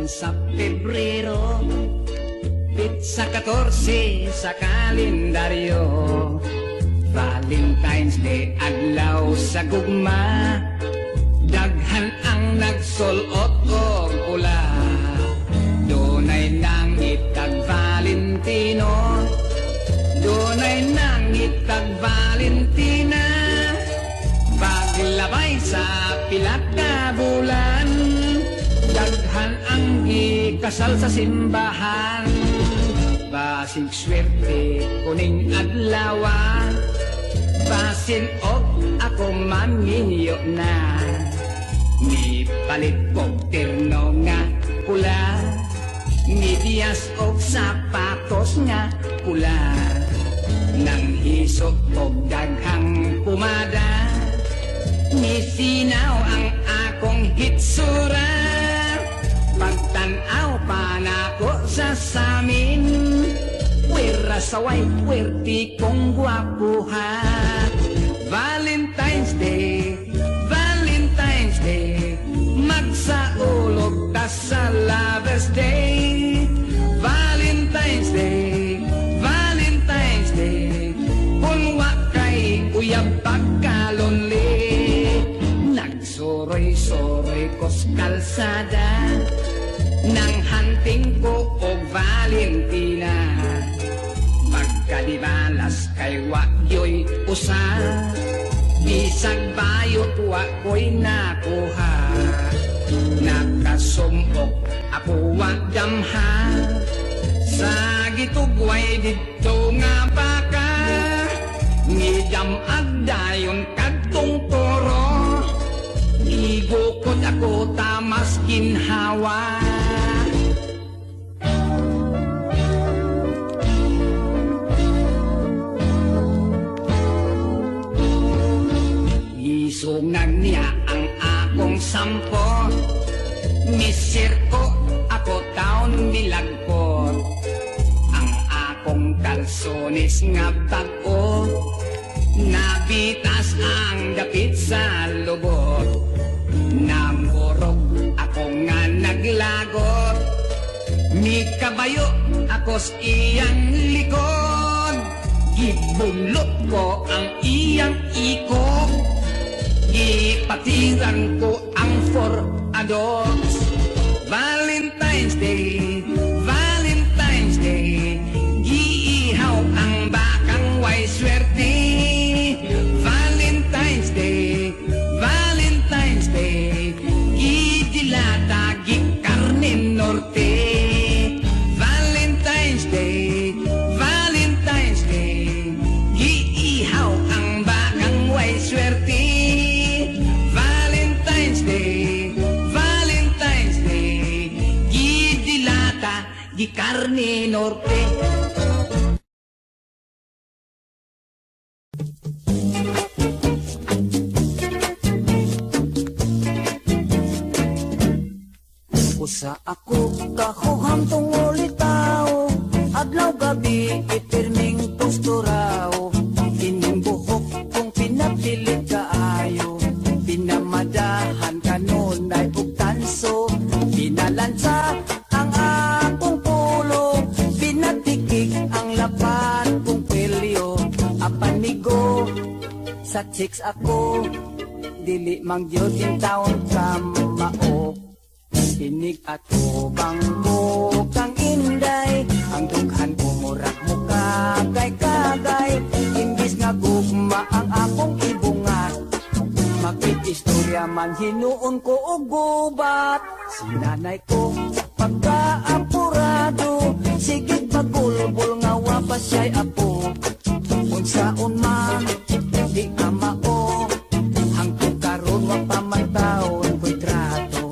buwan sa Pebrero, Pitsa 14 sa kalendaryo, Valentine's Day adlaw sa gugma, daghan ang nagsulot og pula, dunay nangitag Valentino, dunay nangitag Valentina, paglabay sa pilat ka bulan, daghan ang gikasal sa simbahan, basig swerte kuning adlawa, basin og ako manginyo na, ni palit og terno nga pula, ni dias og sapatos nga pula, nang hisok og daghang pumada, ni sinaw ang akong hitsura, pagtanaw pa nako sa samin, puwera saway puwerti kong gwapuha. Valentine's Day, Valentine's Day, magsaulog ta sa Lover's Day. Valentine's Day, Valentine's Day, kung wakay uyab pagkalonli, nagsuroy-suroy ko's kalsada, nang hunting ko og Valentina, pagkadibalas kay wakyo'y usa, bisag bayot wako'y nakuha, nakasumok ako wadamha, sa gitugway dito nga baka, ngidam agdayon kadtong toro, igukod ako tamas ginhawa. Isungan niya ang akong sampo, misirko ako taon nilagpot, ang akong kalsonis nga bago, nabitas ang dapit sa lubot, namurog ako nga naglagot, ni kabayo ako's iyang likod, gibulot ko ang iyang ikot, ipatiran ko ang forados. Valentine's Day, Valentine's Day, giihaw ang bakang way swerte. Valentine's Day, Valentine's Day, gidilata gikarne norte. Valentine's Day, Valentine's Day, giihaw ang bakang way swerte. Valentine's Day, Valentine's Day, gidilata gikarne norte. Usa ako kahuham tungol itaw, adlaw gabi ipirming posturaw, ining buhok kong pinapilit kaayo, pinamadahan kanunay ug tanso, pinalansa ang akong pulo, pinatikik ang lapat kong pelyo, apanigo sa chicks ako, dili mangyod in taon kamao. Tinig ato bang mo kang inday, ang dughan ko murag mo kagay-kagay, imbis nga gugma ang akong ibungat, makikistorya man hinuon ko og gubat. Si nanay ko pagkaapurado, sige pagulbol nga wapas siya'y apo, unsaon man di amao, hangtod karon wa pa man taon ko'y trato.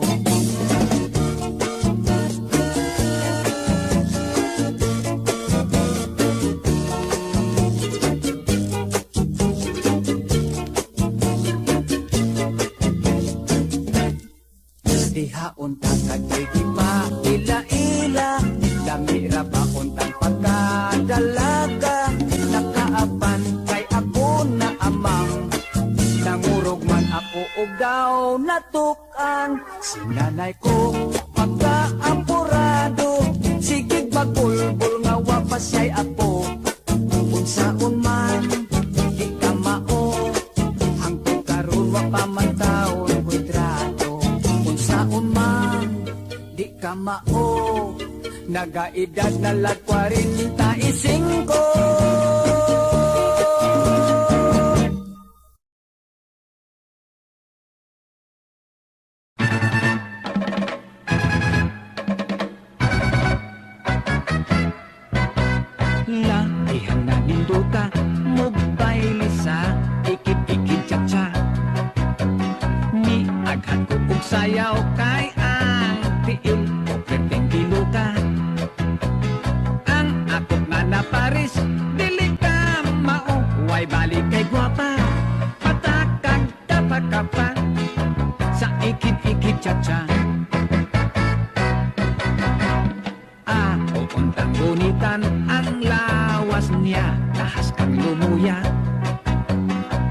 Diha untang kagigi pa ila-ila, damira ba untang pagkadalaga, nakaapan kay ako na amang, nangurog man ako o daw natukan, si nanay ko pagkaapo nagaedad na lag 45. Lakihan na ninduta, mobile sa ikit-ikit cha-cha. Ni aghan ko og sayaw kay ang tiil o preteng giluta. Ang akot na naparis, dili ka mao, way balik kay gwapa. Patakag dapat ka pa sa ikit-ikit cha-cha. Untang gunitan ang lawas niya, tahas kang lumuya.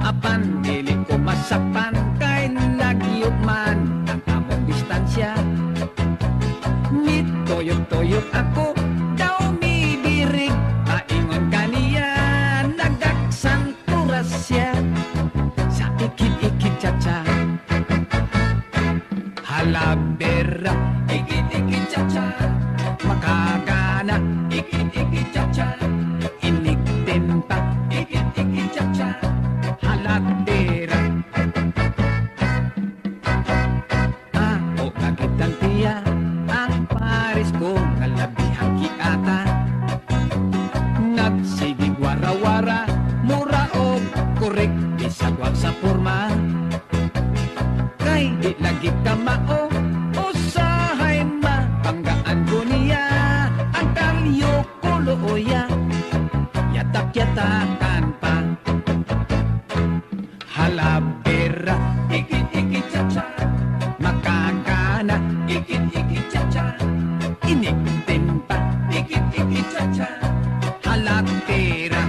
Apan dili ko masakpan kay nagyup man ang among distansya. Nitoyok-toyok ako, daw midirig, paingon kaniya, nagaksang turas siya sa ikit-ikit cha-cha. Halabera, ikit-ikit cha-cha, makagana, ikit-ikit cha-cha, iniktimpa, ikit-ikit cha-cha, halatera. Ako agitang tiya, ang paris ko nalabihang kiata. Nagsigig wara-wara, mura o korek, bisagwag sa porma. Kay di lagi ka mao, usahay ma, panggaan ko niya, ang kalyo ko looya, yatak-yatakan pa. Halabera, ikit-ikit cha-cha, makakana, ikit-ikit cha-cha, iniktin pa, ikit-ikit cha-cha, halatera.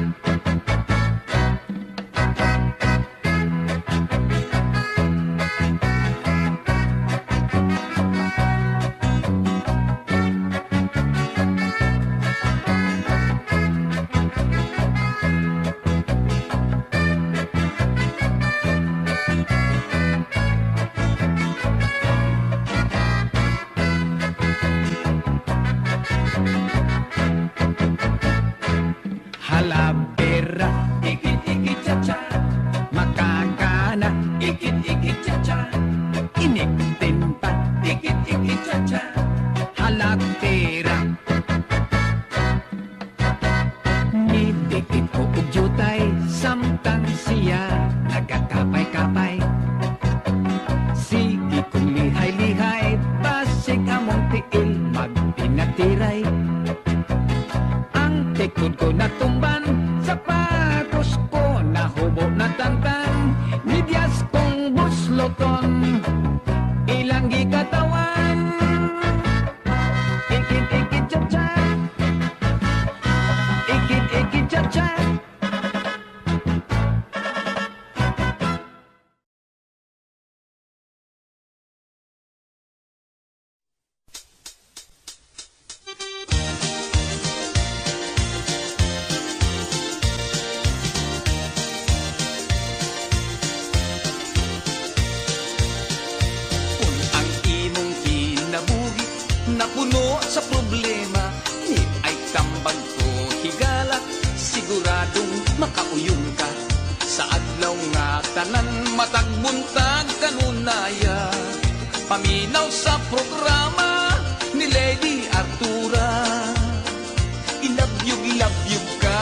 Halabera, ikit-ikit cha-cha, makakana, ikit-ikit cha-cha, iniktin pa, ikit-ikit cha-cha, halatera. Nidikit ko og jutay, samtang siya nagakapay-kapay. Sige kong lihay-lihay, basig among tiil, magpinatiray. Ang tikod ko natumban, sapatos ko nahubo na tantan, midyas kong busloton, ilang gikatawan. Ikit-ikit cha-cha, ikit-ikit cha-cha. Napuno sa problema, ni ay tambag ko higala, siguradong makauyong ka. Sa adlaw nga tanan matagbuntag kanunaya, paminaw sa programa ni Lady Artura. Ilabyog ka,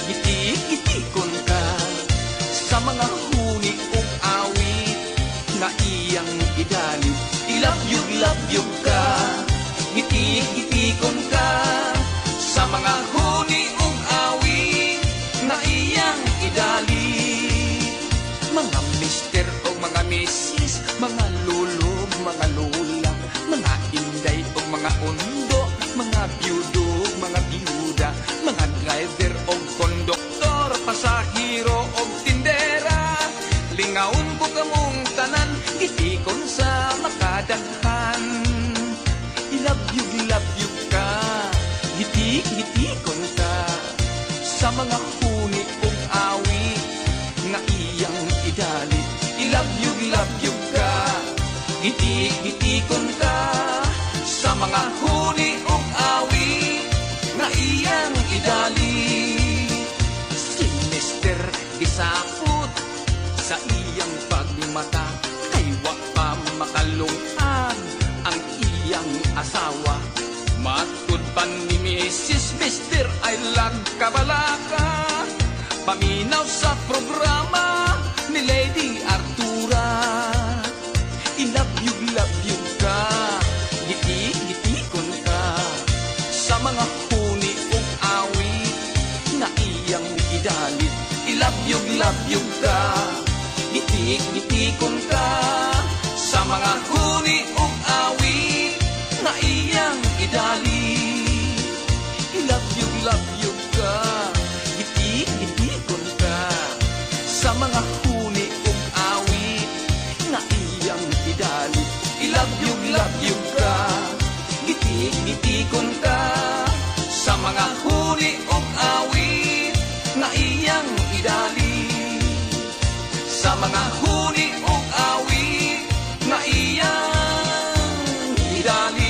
giti-gitikon ka, sa mga huni ug awit nga iyang idali. Ilabyog ka, giti-gitikon ka, sa mga huni ug awit nga iyang idali. Mga mister o mga misis, mga lolo, mga lola, mga inday o mga undo, mga byudo, mga byuda, mga driver o konduktor, pasahero o tindera. Lingaon ko kamong tanan, gitikon sa makadaghan. Ilabyog ka, gitik-gitikon ka, sa mga huni ug awit nga iyang idali. Ilabyog ka, gitik-gitikon ka, sa mga huni ug awi nga iyang idali. Si Mister gisapot sa iyang pagmata, kay wa pa makalungan ang iyang asawa. Matud pa ni Mrs. Mister ay lagkabalaka, paminaw sa programa ni Lady Artura. Love you ka, giti-gitikon ka sa mga huni ug awi na iyang idalit. Love you ka, giti-gitikon ka sa mga huni ug awi na iyang idalit. Love you ka, giti-gitikon ka sa mga huni ug awi na iyang idalit. Love you ka, giti-gitikon ka sa mga huni ug awi na iyang idalit. Sa mga huni ug awi na iyang idalit.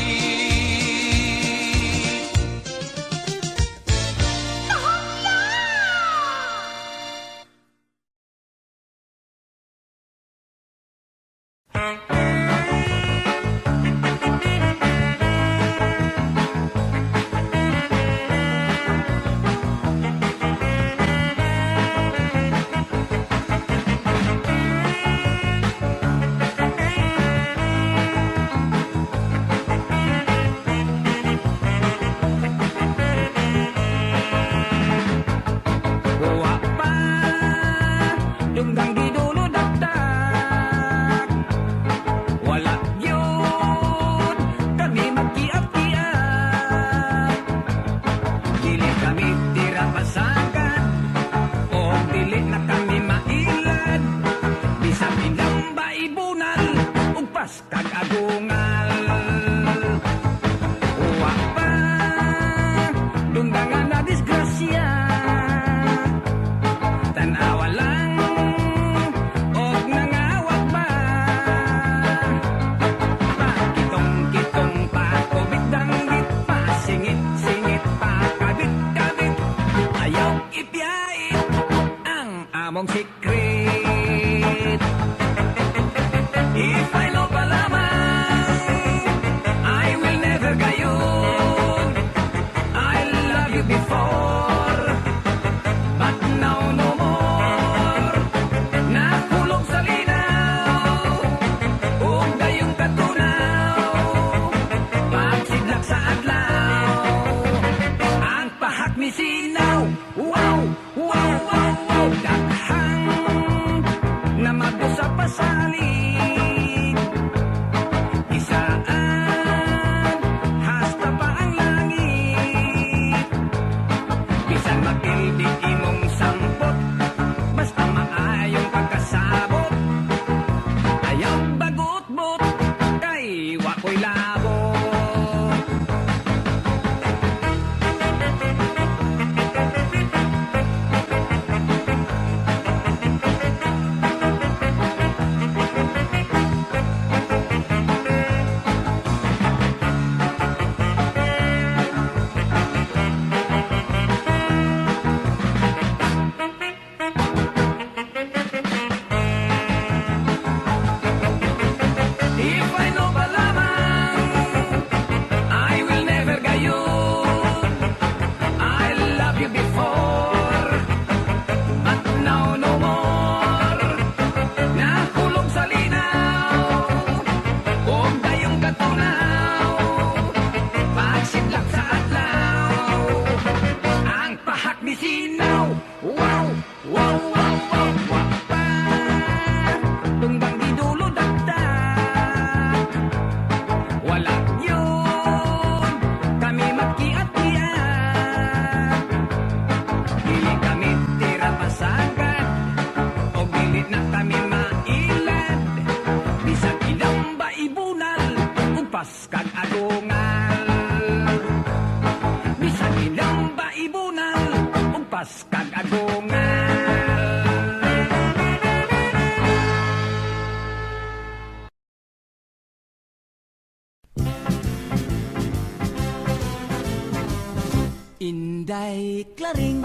Inday klaring,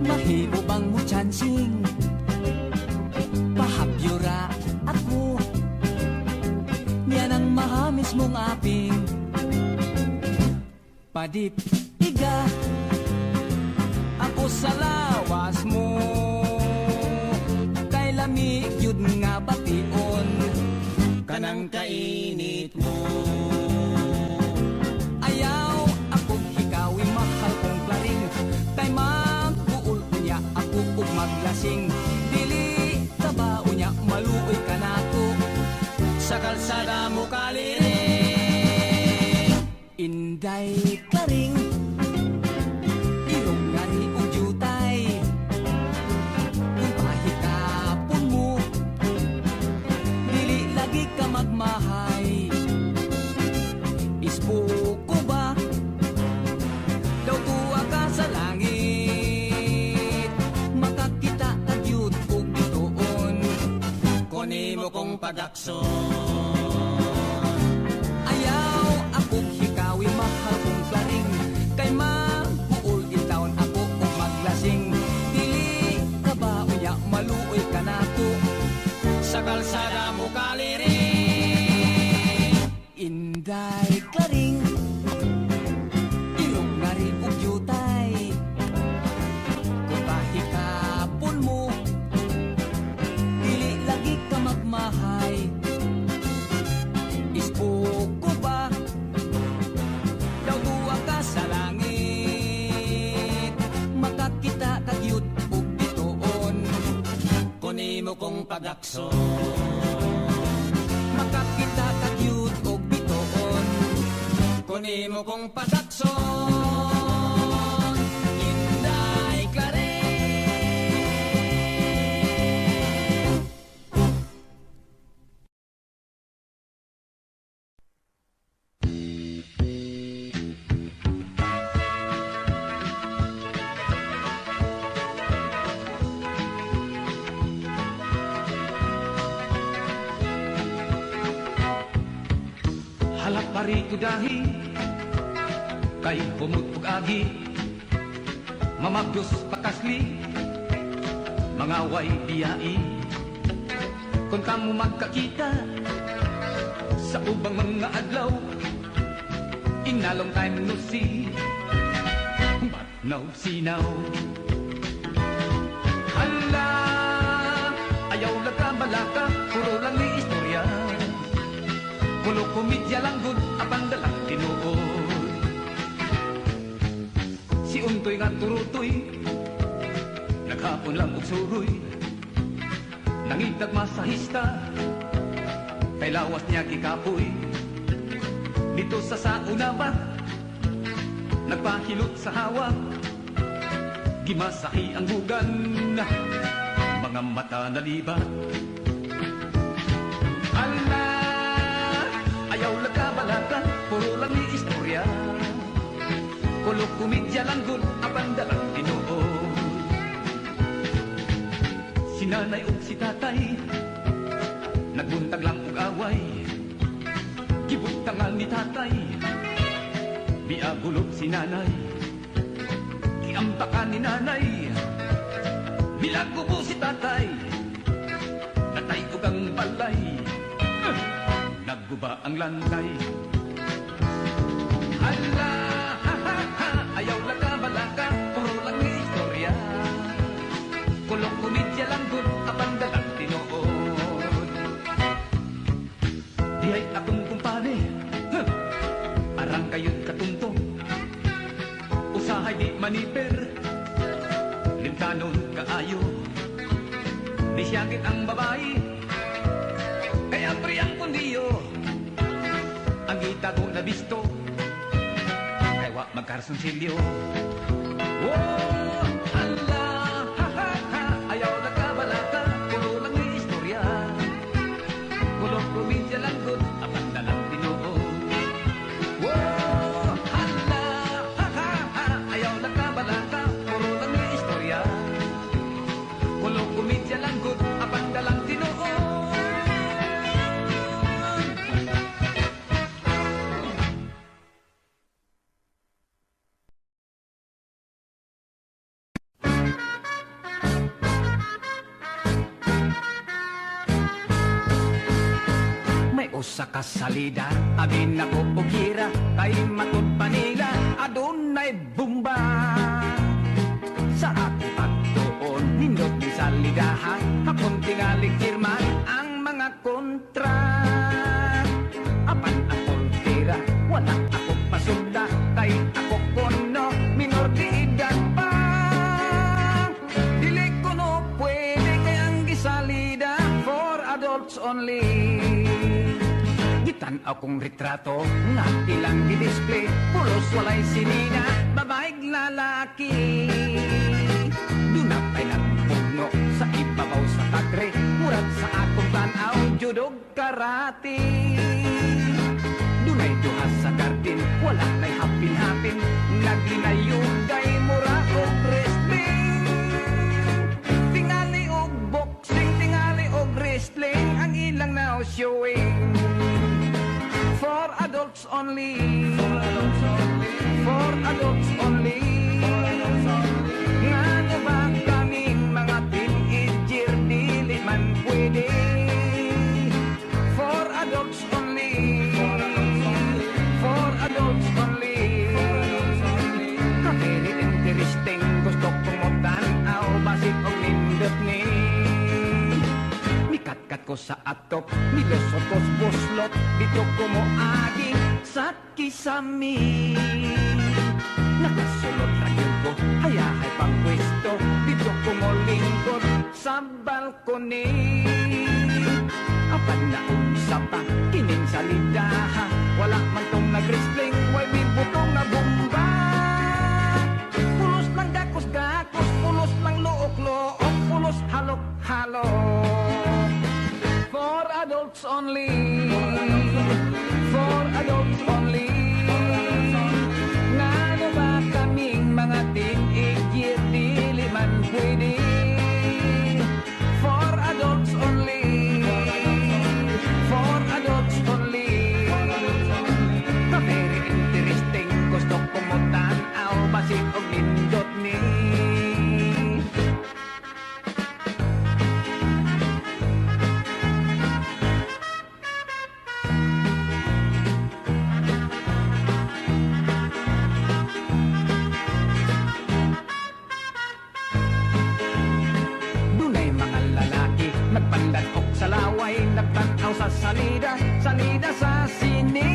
mahiubang mo chansing, pahabyura ako, niyan ang mahamis mong aping. Padip iga, ako sa lawas mo, kay lamig yun nga bation, kanang kainit mo. Ayaw akong hikawi mahal kong klaring, kay magbuol niya ako ug maglasing. Dili tabaw niya maluoy ka nato, sa kalsada mo kaliring. Inday klaring, irong ngari ug jutay, kung pahikapon mo, dili lagi ka magmahay. Isbuko ba, daw tuwa ka sa langit, makakita ka gyud ug bituon, kunin mo kong pagakson. Ayaw akong hikawi mahal kong klaring, kay magbuol intawon ako ug maglasing. Dili ka ba unya maluoy ka nato, sa kalsada mo kaliring. Inday klaring, irong ngari ug jutay, kung pahikapon mo, dili lagi ka magmahay. Isbuko ba, daw duwa ka sa langit, makakita ka gyud ug bituon, kunin mo kong pagakson. Makakita ka gyud ug bituon, kunin mo kong pagakson. Inday klaring. Halap pari kudahi, kay pumutpog agi, mamagdos pakasli, mga way biyai. Kung kamo magkakita, sa ubang mga adlaw, in a long time no see, but no sinaw. Hala, ayaw lagkabalaka, puro lang ni istorya. Kulo komedya lang gud apang dalang tinuod. Si Untoy nga turutoy, naghapon lang og suroy, nangitag masahista, kay lawas niya gikapoy. Dito sa sauna ba, nagpahilot sa hawak, gimasahi ang bugan, mga mata nalibat. Ayaw lagkabalaka, puro lang ni istorya, kulo komedya lang gud apang dalang tinuod. Si nanay ug si tatay, nagbuntag lang og away, gibuntangan ni tatay, biagulog si nanay, giambakan ni nanay, bilago si tatay, natay ug ang balay, nagguba ang lantay. Hala, ha, ha, ha, ayaw lagkabalaka, puro lang ni istorya, kulong komedya lang gud apang dalang tinuod. Dihay akong kumpane, arang kayo't katuntong, usahay di maniper, limtanon kaayo, di siyagit ang babae, kaya priyang pundiyo, ang itago na bisto, kaya wak magkarsunsilyo. Oh, hala, ha, ha, ha, ayaw nagkabalaka, puro lang ni istorya, kulong komedya lang gud apang dalang tinuod. Oh, hala, ha, ha, ha, ayaw nagkabalaka, puro lang ni istorya, kulong komedya lang gud apang dalang tinuod. sa kasalida, abin ako ugira, kay matod panila, adunay bumba. Sa aking pagtuon, nindot din sa lidahan, akong tingalig firman ang mga kontra. Apan akong tira, wala ako pasunda, kay ako kono, minor di edad pa. Dili ko no pwede kay ang gisalida, for adults only. Gitan akong retrato, nga ilang gidisplay, pulos walay sinina, babaeng lalaki. Dunapay nagpugno sa ibabaw sa kadre, murag sa akong tanaw, judog karate. Dunay duha sa garden, wala na'y hapin-hapin, naglinayugay mura o wrestling. Tingali og boxing, tingali og wrestling, ang ilang now showing. For adults only. For adults only. For adults only. Nga nyo ba kaming mga teenager, dili man pwede. For adults only. For adults only. Ka-very interesting, gusto kong magtanaw, basig og nindot ni. Mikat-kat ko sa atop, nilusot ko sa buslot, dito ko mo aging sa kisami. Nakasulot lang yun ko, hayahay pang pwesto, dito ko mo lingkod sa balkoni. Apan na unsa pa, kining sa lidaha, wala man tong nag-wrestling, way bibutong na bomba. Pulos lang gakos-gakos, pulos lang luok-luok, pulos halok-halok. For adults only. For adults only. Ngano ba kaming mga teenager, dili man pwede. For adults only. For adults only. Ka-very interesting, gusto ko mo tanaw, basig og nindot ni. Nagpandatok sa laway, nagtanaw sa salida, salida sa sini.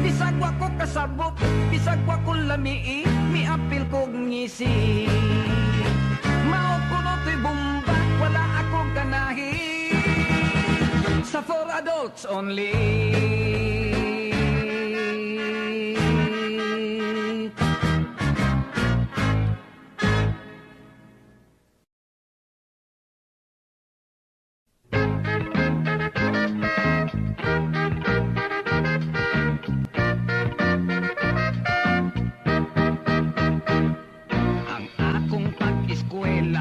Bisag wa ko kasabot, bisag wa ko lamii, miapil kog ngisi. Mao kuno to'y bomba, wala ako ganahi. Sa for adults only.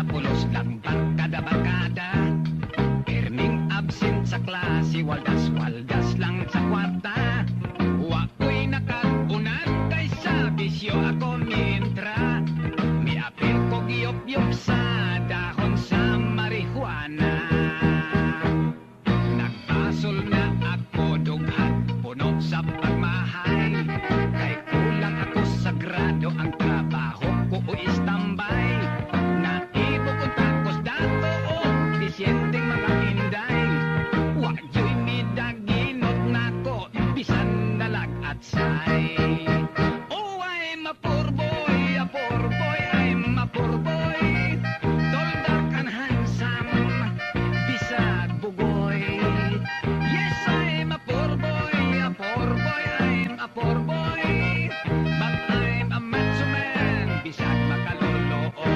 Pulos lang barkada-barkada, perming absent sa klase, waldas-waldas lang sa kwarta. Wako'y nakagunan kaysa bisyo ako mintra, miapil ko giyop-yop sa dahon sa marihuana. Nagpasol na ako dughat, puno sa pagmahay, kay kulang ako sa grado, ang trabaho ko o istambay. Sienteng mga inday, wajoy mi daginot nako, bisan nalag at say. Oh, I'm a poor boy, I'm a poor boy. Tall, dark, and handsome, bisag bugoy. Yes, I'm a poor boy, I'm a poor boy. But I'm a macho man, bisag makaluloo.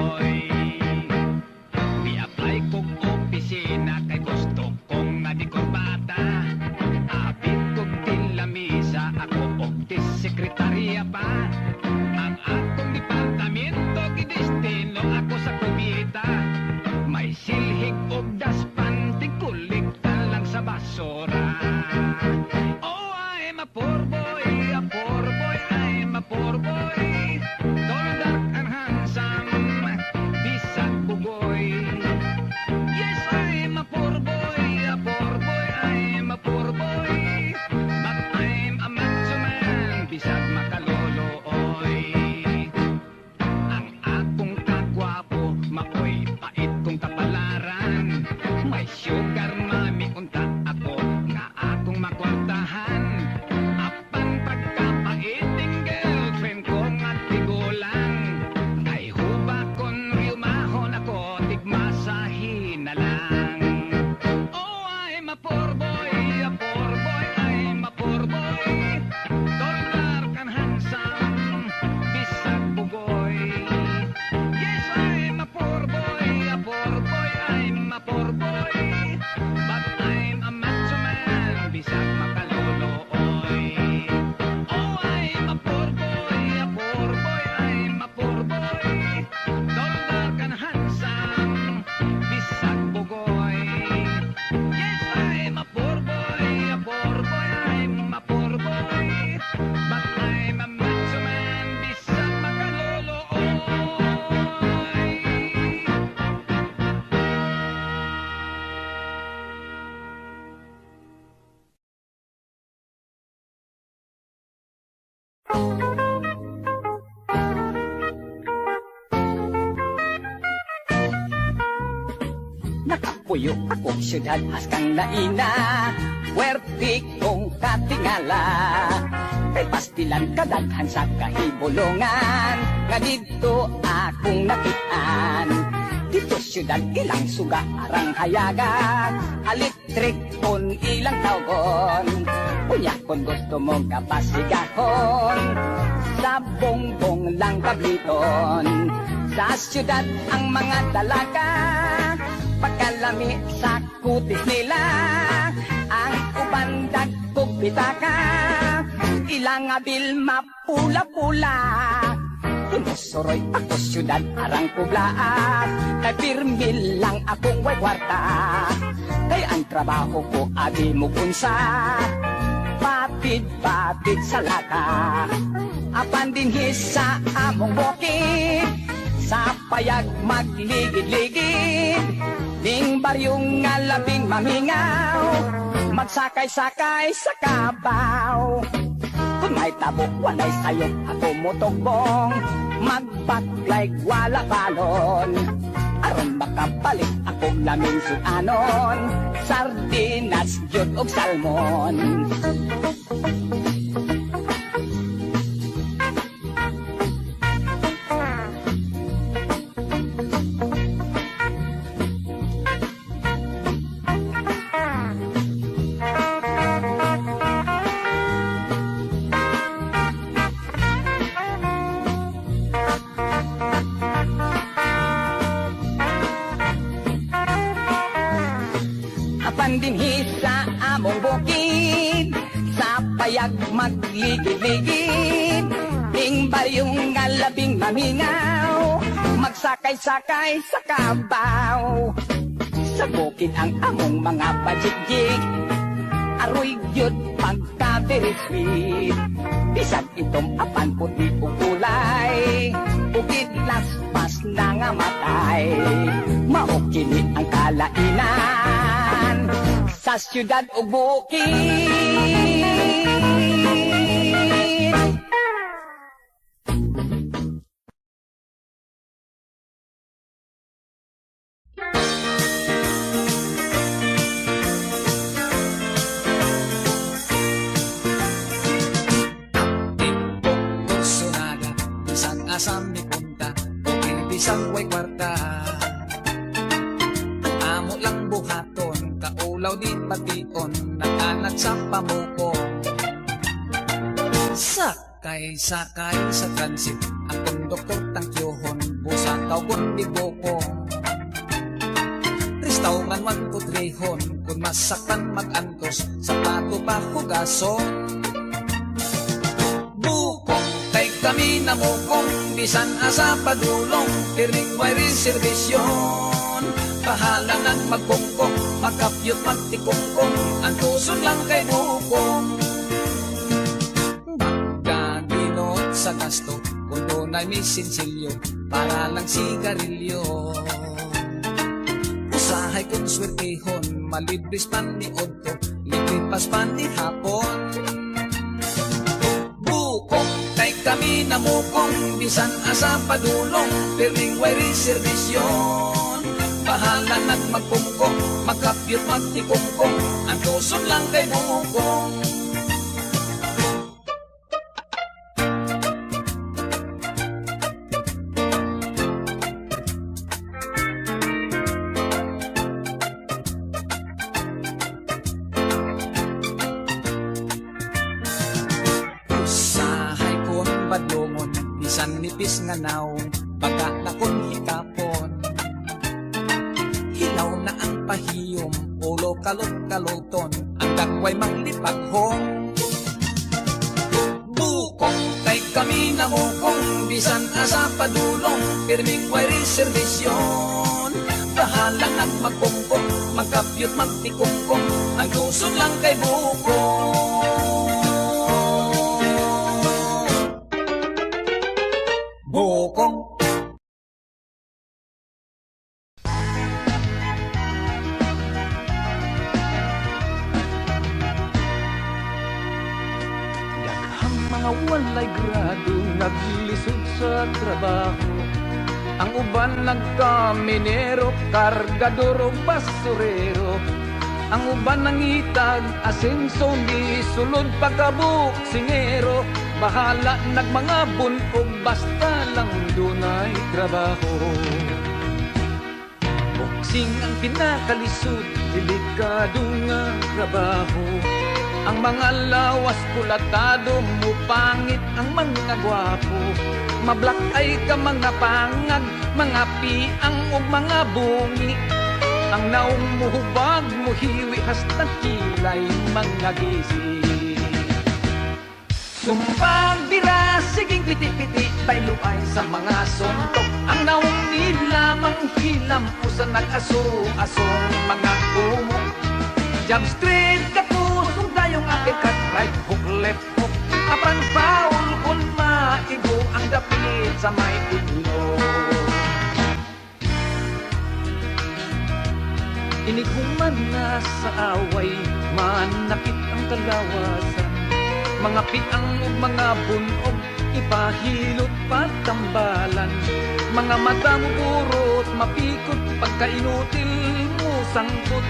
puyo akong syudad askang naina, werti kong katingala. Kay pastilan kadaghan sa kahibulungan, nga dito akong nakitaan. Dito syudad ilang suga arang hayagan, alitrik kon ilang tawgon. Unya kon gusto mong kapasigahon, sa bongbong lang kabliton. Sa syudad ang mga dalaga, pagkalami sa kutis nila, ang uban dagkog pitaka, ilang abil mapula-pula. Tinusuroy ako syudad arang kublaan, kay pirmil lang akong way kwarta. Kay ang trabaho ko adi mukunsa, patid-patid sa lata. Apan dinhi sa among bukid, sa payag magligid-ligid, ning baryong nga labing mamingaw, magsakay-sakay sa kabaw. Kung may tabo, walay sayo, ako motogbong, magbaklay wala balon. Aron makabalik akong laming suanon, sardinas, yun og salmon. Dinhi sa among bukid, sa payag magligid-ligid, ing baryong nga labing mamingaw, magsakay-sakay sa kabaw. Sa bukid ang among mga bajigjig, aroy yun pagka-very sweet. Bisag itong apan puti o kulay, bukid laspas na nga matay. Maokini ang kalainan sa syudad o bukid. Sonaga, isang asam ni punta, bisang way kwarta. Amo lang buhaton, kaulaw di pation, nakanak sa pamuko. Sakay-sakay sa transit, ang konduktor tangkyohon, busa tawgon di boko. Restauran man kutrehon, kung masaktan mag-antos, sapato pa hugason. Bukong kay kami na mukong, bisan asa padulong, piring way reservation. Bahala nang magkongkong, makapyot magtikongkong, ang tuson lang kay bukong. Magkaginot sa gasto, kung doon ay may sinsilyo, para lang sigarilyo. Usahay kong swertehon, malibris pan ni Odto, libre pas pan ni Hapon. Bukong kay kami na mukong, bisan asa padulong, piring way reservation. Bahala nang magkungkong, magkapyot magtikungkong, ang tuson lang kay bukong. Usahay kon badlongon, bisan nipis nga naong, baga na kon hitapon. Hilaw na ang pahiyom, ulo kalot-kaloton, ang dagway manglipaghong. Bukong kay kami na mukong, bisan asa padulong, pirming way reservation. Bahala nang magkungkong, magkapyot magtikungkong, ang tuson lang kay bukong. Bukong. Mga walay grado, naglisod sa trabaho, Ang uban nagkaminero, kargador o basurero. Ang uban nangitag, asenso ni sulod pagkabuk singero. Bahala nagmangabon o basta lang dunay trabaho. Boksing ang pinakalisod, delikado nga trabaho. Ang mga lawas pulatado, mupangit ang mga gwapo. Mablak ay ka mga pangag, mga piang o mga bungi. Ang naong muhubag, muhiwi hasta kilay mga gisi. Sumpang bira, siging piti-piti, bayluay sa mga suntok. Ang naong nilamang hilam, usa nag-aso-asong mga kumo. Jump straight ka po, sundayong apikat, right hook, left hook. Apran foul, kung maigo ang dapit sa may itlo. Iniguman na sa away, manakit ang kalawasan. Mga piang ug mga bunog, ipahilot patambalan. Mga mata mo burot, mapikot, pagkainutil mo sangkot.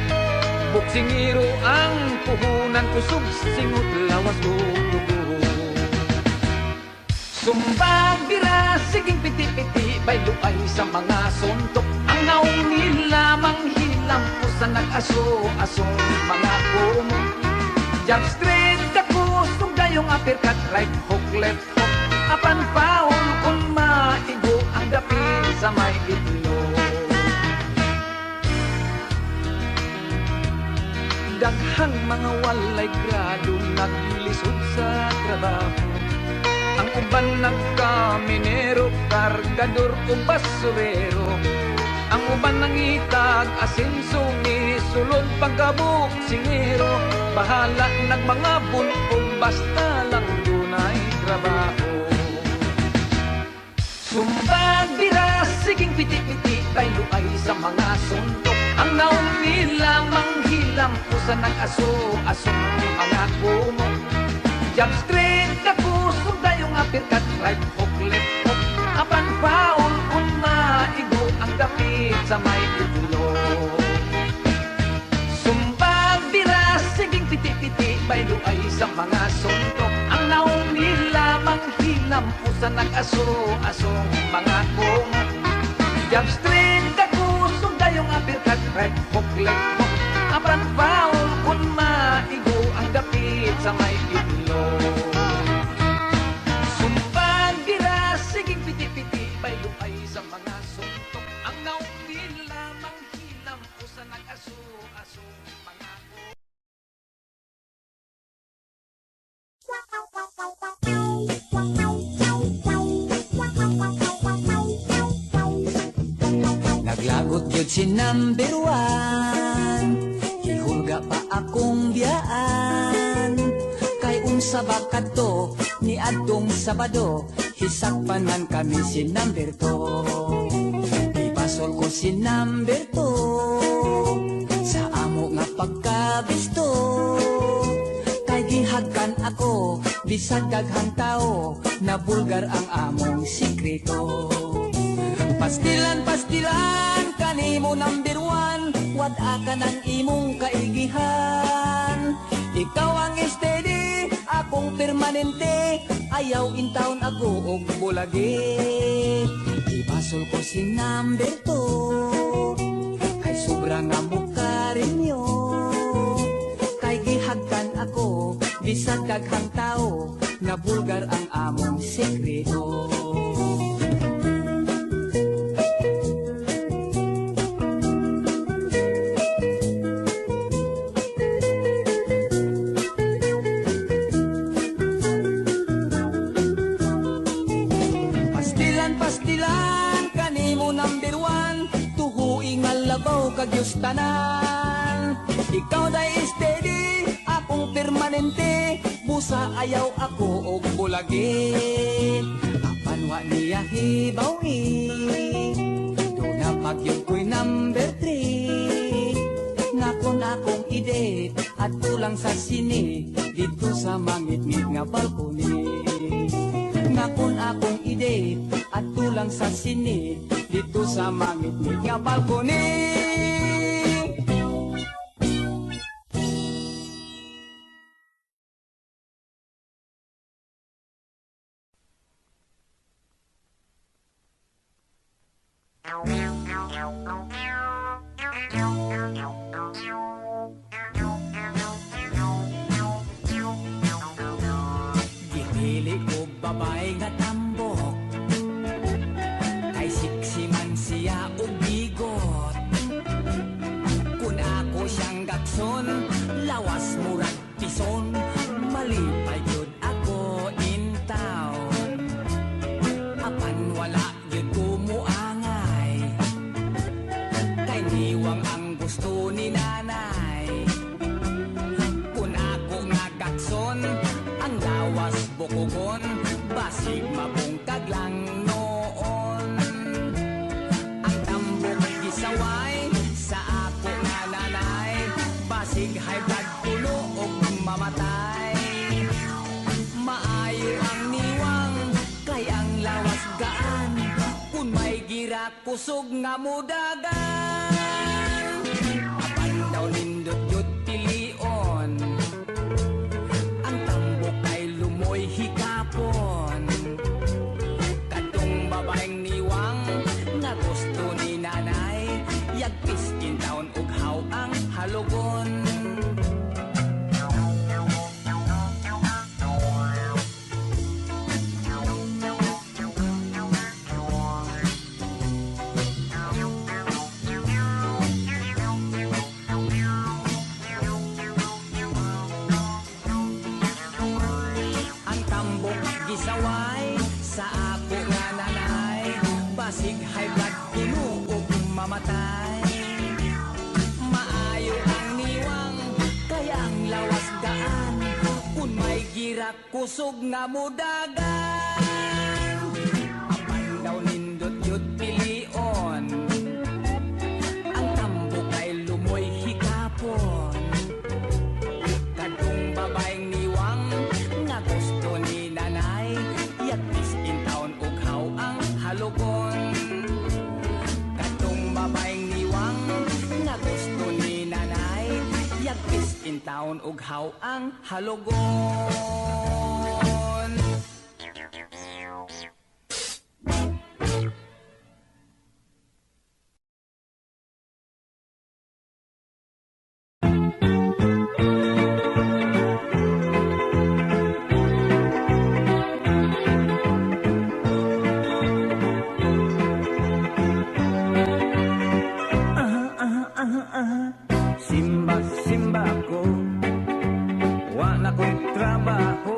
Boksingiro ang puhunan, kusog singot lawas dugo. Sumbag bira, siging piti-piti, bayluay sa mga suntok. Ang naong nilamang hilam, usa nag-aso-asong mga kumo. Jump straight ka po, sundayong uppercut, right hook, left hook. Apan foul, kung maigo ang dapit sa may itlo. Daghang mga walay grado, naglisod sa trabaho. Ang uban nagkaminero, kargador o basurero. Ang uban nangitag, asenso ni sulod pagkabuk singero. Bahala nagmangabon o basta lang dunay trabaho. Sumbag bira, siging piti-piti, bayluay sa mga suntok. Ang naong nilamang hilam, usa nag-aso-asong mga kumo. Jump straight ka po, sundayong uppercut, right hook, left hook. Apan foul, kung maigo ang dapit sa may itlo. Sumbag bira, siging piti-piti, bayluay sa mga suntok. Ang naong nilamang hilam, usa nag-aso-asong mga kumo. Jump straight ka po, sundayong uppercut, right hook, left hook. Apan foul, kung maigo ang dapit sa may itlo. Sumbag bira, siging piti-piti, bayluay sa mga suntok. Ang naong nilamang hilam, usa nag-aso-asong mga kumo. Naglagot yun si number one, hihulga pa akong biyaan. Kay unsa bakad to, ni adtong Sabado, hisakpanan kami si number two. Ipasol ko si number two, sa amo nga pagkabisto. Kay gihagkan ako, bisag daghang tao, na bulgar ang among sikreto. Pastilan, kanimo number one, wad-a ka ng imong kaigihan. Ikaw ang steady, akong permanente, ayaw in town ako og bulagi. Ipasol ko si number two, kay sobra nga mukha rinyo. Kay gihagkan ako, bisag daghang tao, na bulgar ang among sekreto. Pastilan, kanimo number one, tuhuing alabaw kagyos tanan. Ikaw day steady, akong permanente, busa ayaw ako og bulagi. Apan wa niya hibawi, do na pagyod ko'y number three. Nakon akong ide, at tulang sa sine, dito sa mangit-ngit nga balkoni. Nakon akong ide, at tulang sa sine, dito sa mangit-ngit nga balkoni. Gipili ko babae nga tambok, kay siksi man siya og bigot. Kun ako siyang gakson, lawas murag pison, malipay yun ako in town. Apan wala yun kumuangay, kay niwang ang gusto ni nanay. Kun ako nga gakson, ang lawas bukugon, basig mabungkag lang noon. Ang tambok gisaway sa ako nga nanay, basig high blood tulo og mamatay. Maayo ang niwang, kay ang lawas gaan, kun may gira kusog nga mudagan. Apan daw nindot yut pilion, ang tambok ay lumoy hikapon. Kadtong babaeng niwang, nga gusto ni nanay, yagpis in taon ug haw ang halogon. Ang tambok gisaway sa ako nga nanay, basig high blood kuno ug mamatay. Maayo ang niwang, kaya ang lawas gaan, kun may gira kusog nga mudagan. Apan daw nindot yut pilion, ang tambok ay lumoy hikapon. Kadtong babaeng niwang, nga gusto ni nanay, yagpis in taon ug haw ang halogon. Kadtong babaeng niwang, nga gusto ni nanay, yagpis in taon ug haw ang halogon. Simba, simba ko, wa na ko'y trabaho.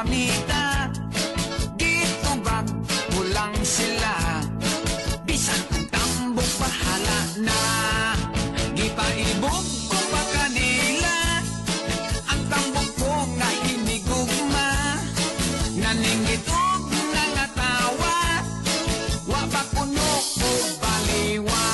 mamita dito bag kulang sila bisan ang tambok bahala na gipaibog ko pa kanila ang tambok ko nga hinigugma naninggit og nangatawa wa ba kuno o baliwa.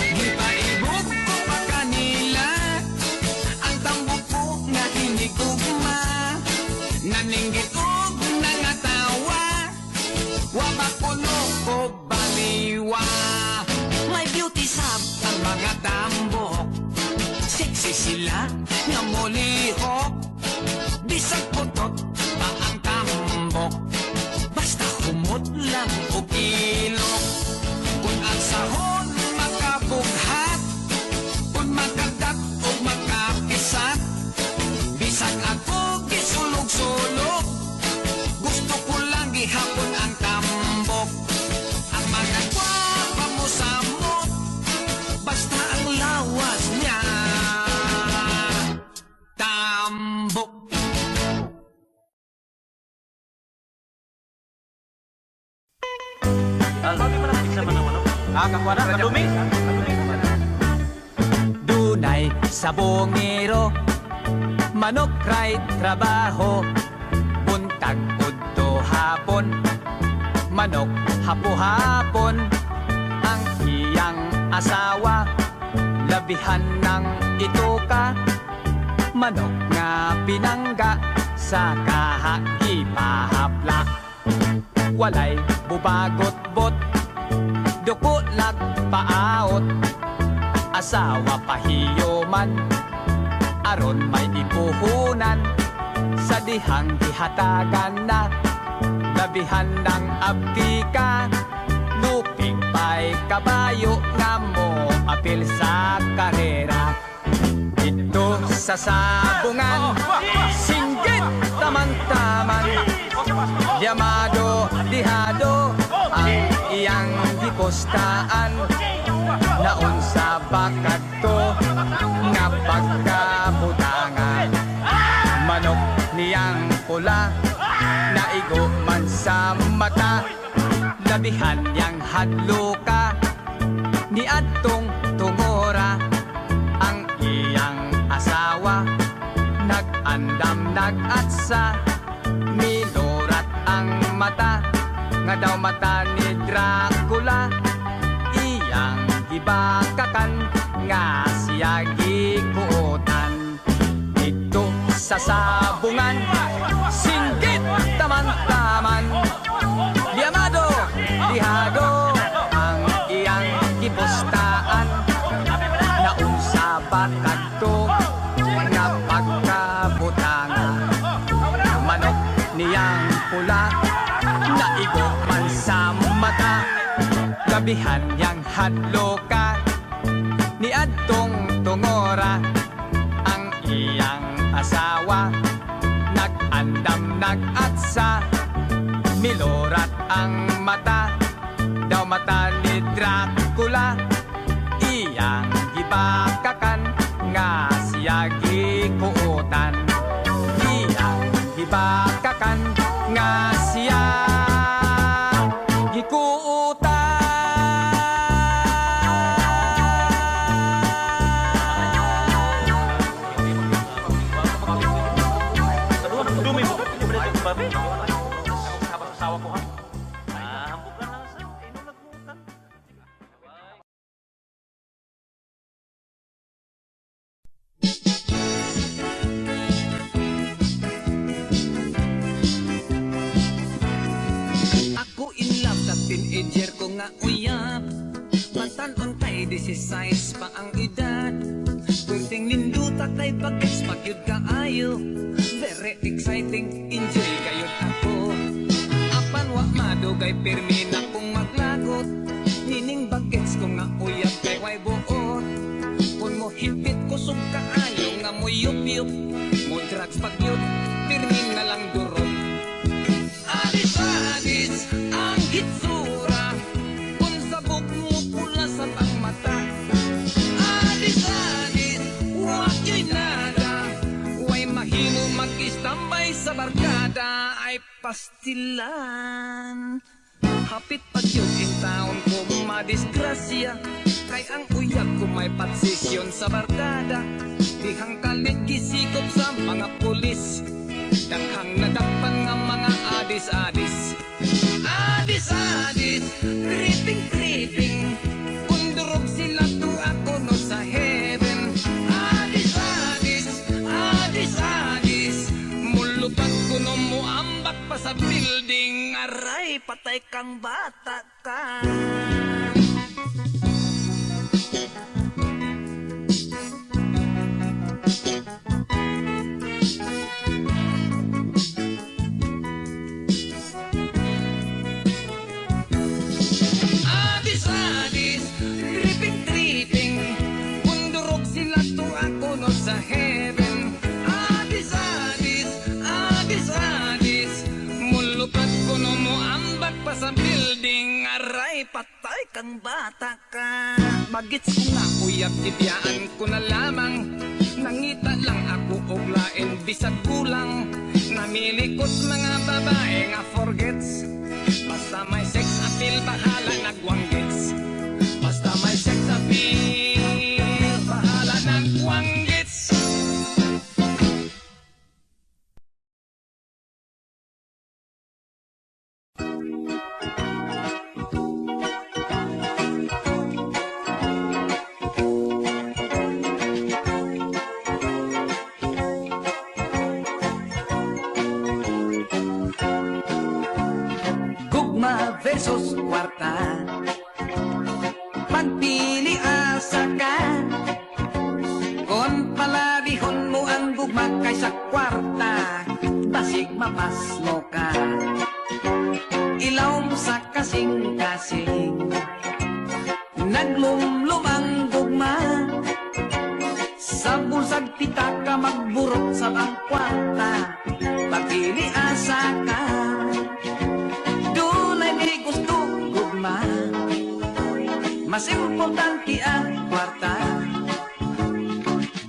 Gipaibog ko pa kanila ang tambok ko nga hinigugma naninggit og nangatawa wa ba kuno o baliwa. May beauty sab ang mga tambok sexy sila nga molihok bisag putot pa ang tambok basta humot lang o ilok kung ang sahon makabughat kung makagat o makakisat bisag ako gisulog-sulog gusto ko lang gihapon ang tambok ang mga gwapa mo samot basta ang lawas niya tambok. Dunay sabongero manok ride trabaho buntag udto hapon manok hapo-hapon ang iyang asawa labihan ng ituka manok nga pinangga sa kahagipahapla walay bubagot-bot duko lag paawot asawa pahiyoman aron may ipuhunan sa dihang gihatagan na labihan ng abtika lupig pa'y kabayo nga mo apil sa karera ito sa sabungan singgit taman-taman Yamado, dihado ang iyang gipostaan naon sa bakat to nga pagkabutangan manok niyang pula naigo man sa mata labihan niyang hadluka ni adtong tungora ang iyang asawa nag-andam nag-atsa milorat ang mata nga daw mata ni Dracula iyang gibakakan nga siya gikuotan dito sa sabungan singgit taman-taman Yamado, dihado ang iyang gipostaan naun sa bakat to nga pagkabutangan manok niyang pula naigo man sa mata labihan niyang hadloka ni adtong tungora ang iyang asawa nag-andam nag-atsa milorat ang mata daw mata ni Dracula iyang gibakakan nga siya gikuotan iyang gibakakan nga siya gikuotan. Dumi mo, babi. Sahabat asawa ko ha. Hambog ka na sa inom nagmutan. Ako in love sa teenager ko nga uyap Matanon kay 16 pa ang edad Pwedeng ninduta kay pag-ex pagyud kaayo Very exciting, enjoy kayod ako Apan wa Dugay pirmi na kong maglagot, nining bagets ko nga uyab kay way buot. Kung mo hipit kusog kaayo nga mo yup-yup, mo drugs pagyud, pirmi na lang durot. Adis-adis ang hitsura, kung sabog mo pula sa tang mata. Adis-adis, wakyo'y nada, way mahimo mag-istambay sa barkada, ay pastilan. Hapit pa yun in town ko madisgrasya, kay ang uyab ko may patsisyon sa barkada. Dihang kalit gisikop sa mga pulis, daghang nadakpan nga mga adis-adis. Adis-adis, creeping-creeping, kundurog sila to ako no sa heaven. Adis-adis, adis-adis, mulupad ko no mo ambak pa sa building. Aray, patay kang bata ka. Adis-adis, tripping-tripping, kundurog sila to ako no sa heaven. Adis-adis, adis-adis, mulupad ko no mo ambak pa sa building. Aray, patay kang bata ka. Bagits ko nga uyab, tibiyaan ko na lamang, nangita lang ako og lain bisag kulang. Namilikot mga babae nga forgets, basta may sex appeal bahala nagwanggits. Basta may sex appeal bahala nagwanggits. Gugma versus kwarta, pagpili asa ka. Kon palabihon mo ang gugma kaysa kwarta, basig mapasmo ka. Ilaw mo sa kasing-kasing, naglumlum ang gugma. Sa bulsag pitaka magburot sa bang kwarta, pagpili asa ka. Mas importante ang kwarta,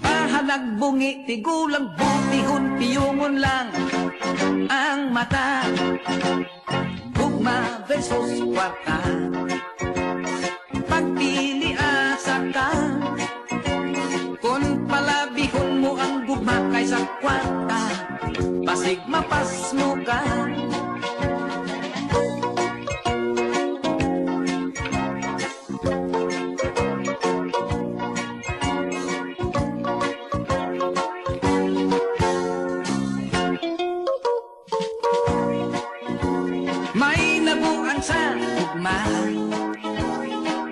bahalag bungi, tigulang butihon, piyungon lang ang mata. Gugma versus kwarta, pagpili asa ka. Kung palabihon mo ang gugma kaysa kwarta, basig mapas mo ka. Sa gugma,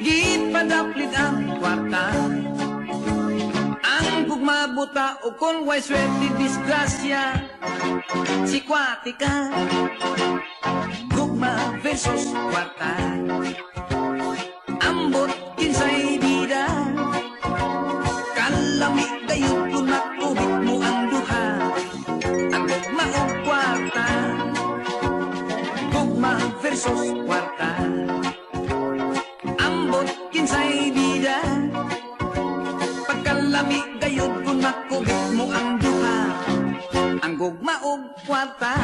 gipadaplit ang kwarta. Ang gugma buta o kung way swerte disgrasya, si kwatika. Gugma versus kwarta, ambot kinsay bida. Kalami gayud kung nakubit mo ang duha, ang gugma o kwarta. Gugma versus kwarta, ambot kinsay bida. Pagkalami gayud kung makubit mo ang duha, ang gugma o kwarta.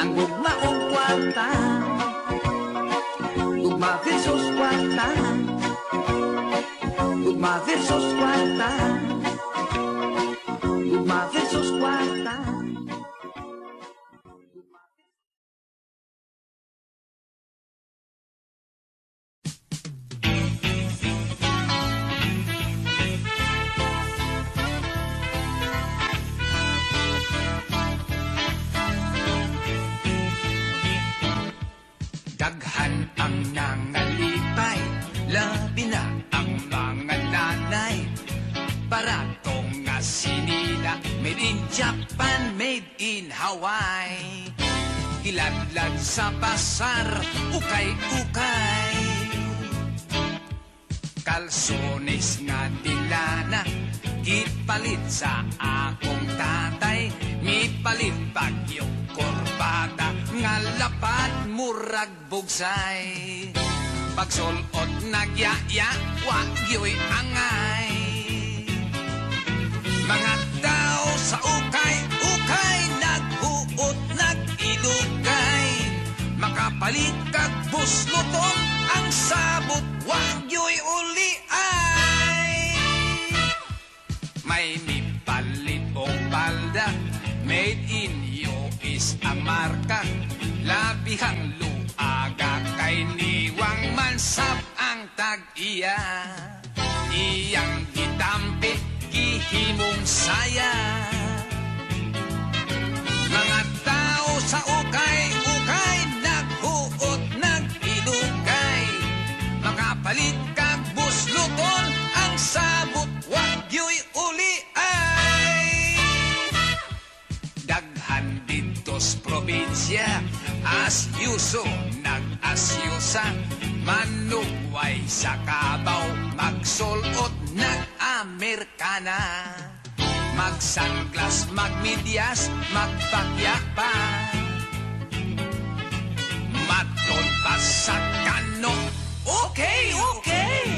Ang gugma o kwarta, gugma versus kwarta. Gugma versus kwarta, gugma versus kwarta. Daghan ang nangalipay, labi na ang mga nanay. Baratong nga sinila, made in Japan, made in Hawaii. giladlad sa pasar, ukay-ukay. Kalsones nga dilana, gipalit sa akong tatay, mipalit pagyong korbata, nga lapad murag bugsay. Pagsulot nagyaya, wagyo'y angay. Mga tao sa ukay-ukay, naghuot, nag-ilugay. Makapalit kag busluton, ang sabot, wagyo'y uliay. May mipalit o palda, made in US ang marka. Labihang luaga kay niwang mansap ang tag-iya. Iyang gitampi, gihimong saya. Mga tao sa ukay-ukay, naghuot, nag-ilugay. Makapalit kag busluton, ang sabot, wagyo'y uliay. Daghan dito's probinsya, asyuso, nag-asyusa. Manugway sa kabaw, magsulot, nag-Amerikana. Magsanglas, magmidyas, magpakya pa. Matol pa sa kano, okay, okay.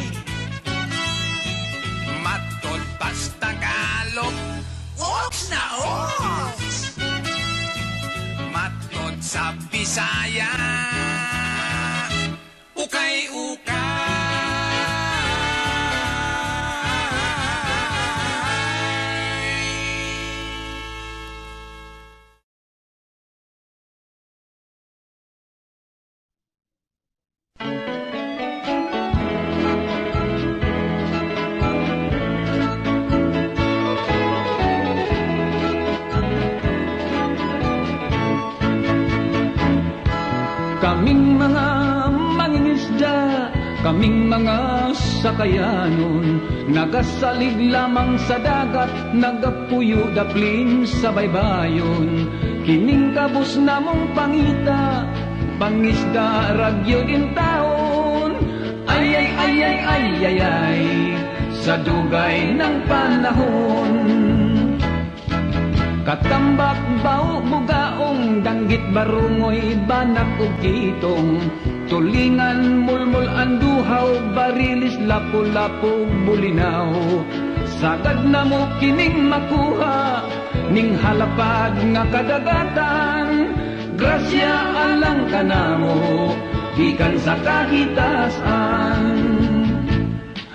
Matol pa sa Tagalog, oks na oks. Matol sa Bisaya, ukay-ukay. Kaming mga mangingisda, kaming mga sakayanon, nagasalig lamang sa dagat, nagapuyo daplin sa baybayon. Kining kabus namong pangita, pangisda ragyo din taon. Ay ay ay ay ay ay ay, sa dugay ng panahon. Katambak bao bugaong, danggit barungoy, banak ug kitong. Tulingan mulmul anduhaw, barilis lapu-lapu bulinaw. Sagad na mo kining makuha, ning halapad nga kadagatan. Grasya alang kanamo, gikan sa kahitasan.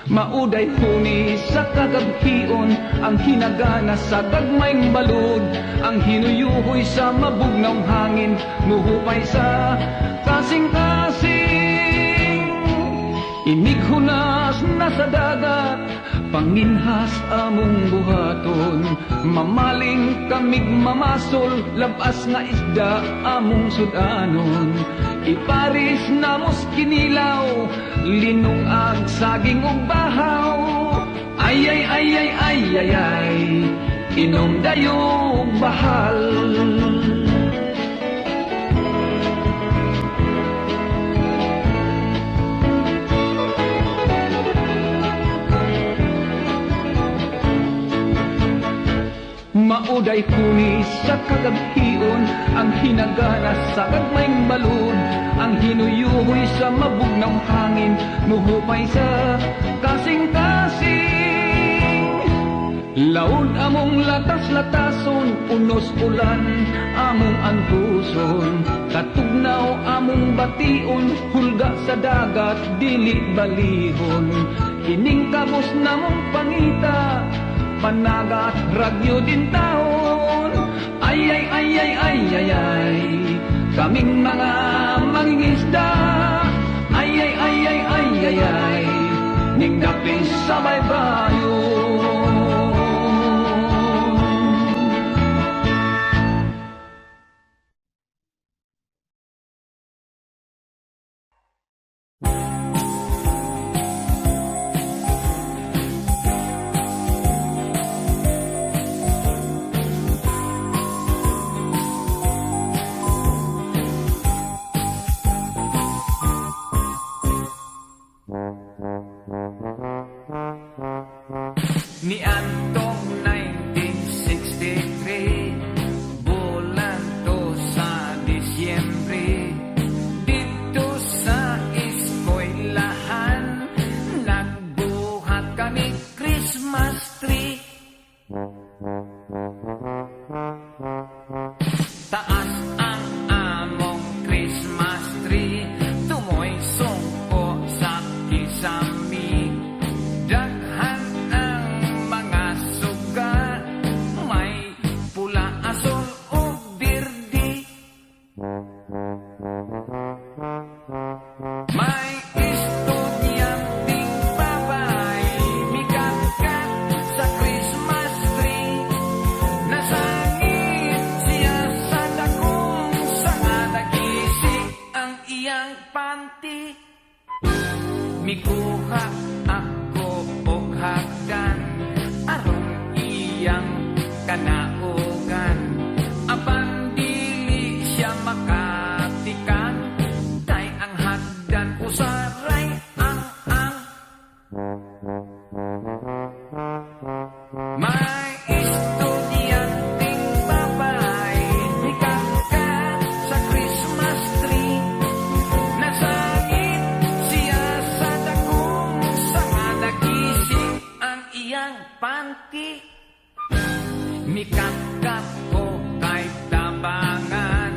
Mauday huni sa kagabhion, ang hinagana sa tagmayng balod. Ang hinuyuhoy sa mabugnaw hangin, muhupay sa kasing-kasing. Inighunas na sa dagat, panginhas among buhaton. Mamaling kamig mamasol, labas nga isda among sudanon. Iparis na mos kinilaw, linong ag saging ug bahaw. Ay ay ay ay ay ay ay, inom dayo bahal. Mauday punis sa kagabhion, ang hinagana sa gagmayng balod. Ang hinuyuhoy sa mabugnaw hangin, muhupay sa kasing-kasing. Laod among latas-latason, unos ulan among antuson. Katugnaw among bation, hulga sa dagat, dili balihon. Kining kabos namong pangita, panagat ragyo din taon. Ay ay ay ay ay ay ay, kaming mga mangingisda. Ay ay ay ay ay ay ay, ning dapis sa baybayon. panty. Mikuha ako og hagdan aron iyang kanaugan. Apan dili siya makatikan, kay ang hagdan usaray ang may estudyanteng babae nagkaka sa Christmas tree. Nasangit siya sa dagong sanga, nagising ang iyang panty. Mikakap ko kay tabangan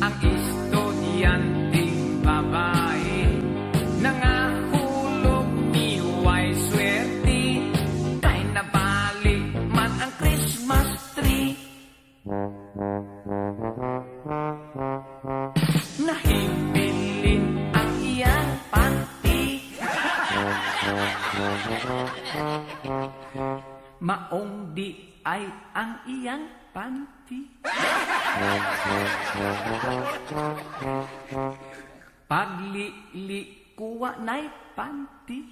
ang estudyanteng babae. Nangahulog ni way swerte, kay nabalik man ang Christmas tree. Nahibilin ang iyang panty. Maong di ay ang iyang panty. Paglili kuwa na'y panty.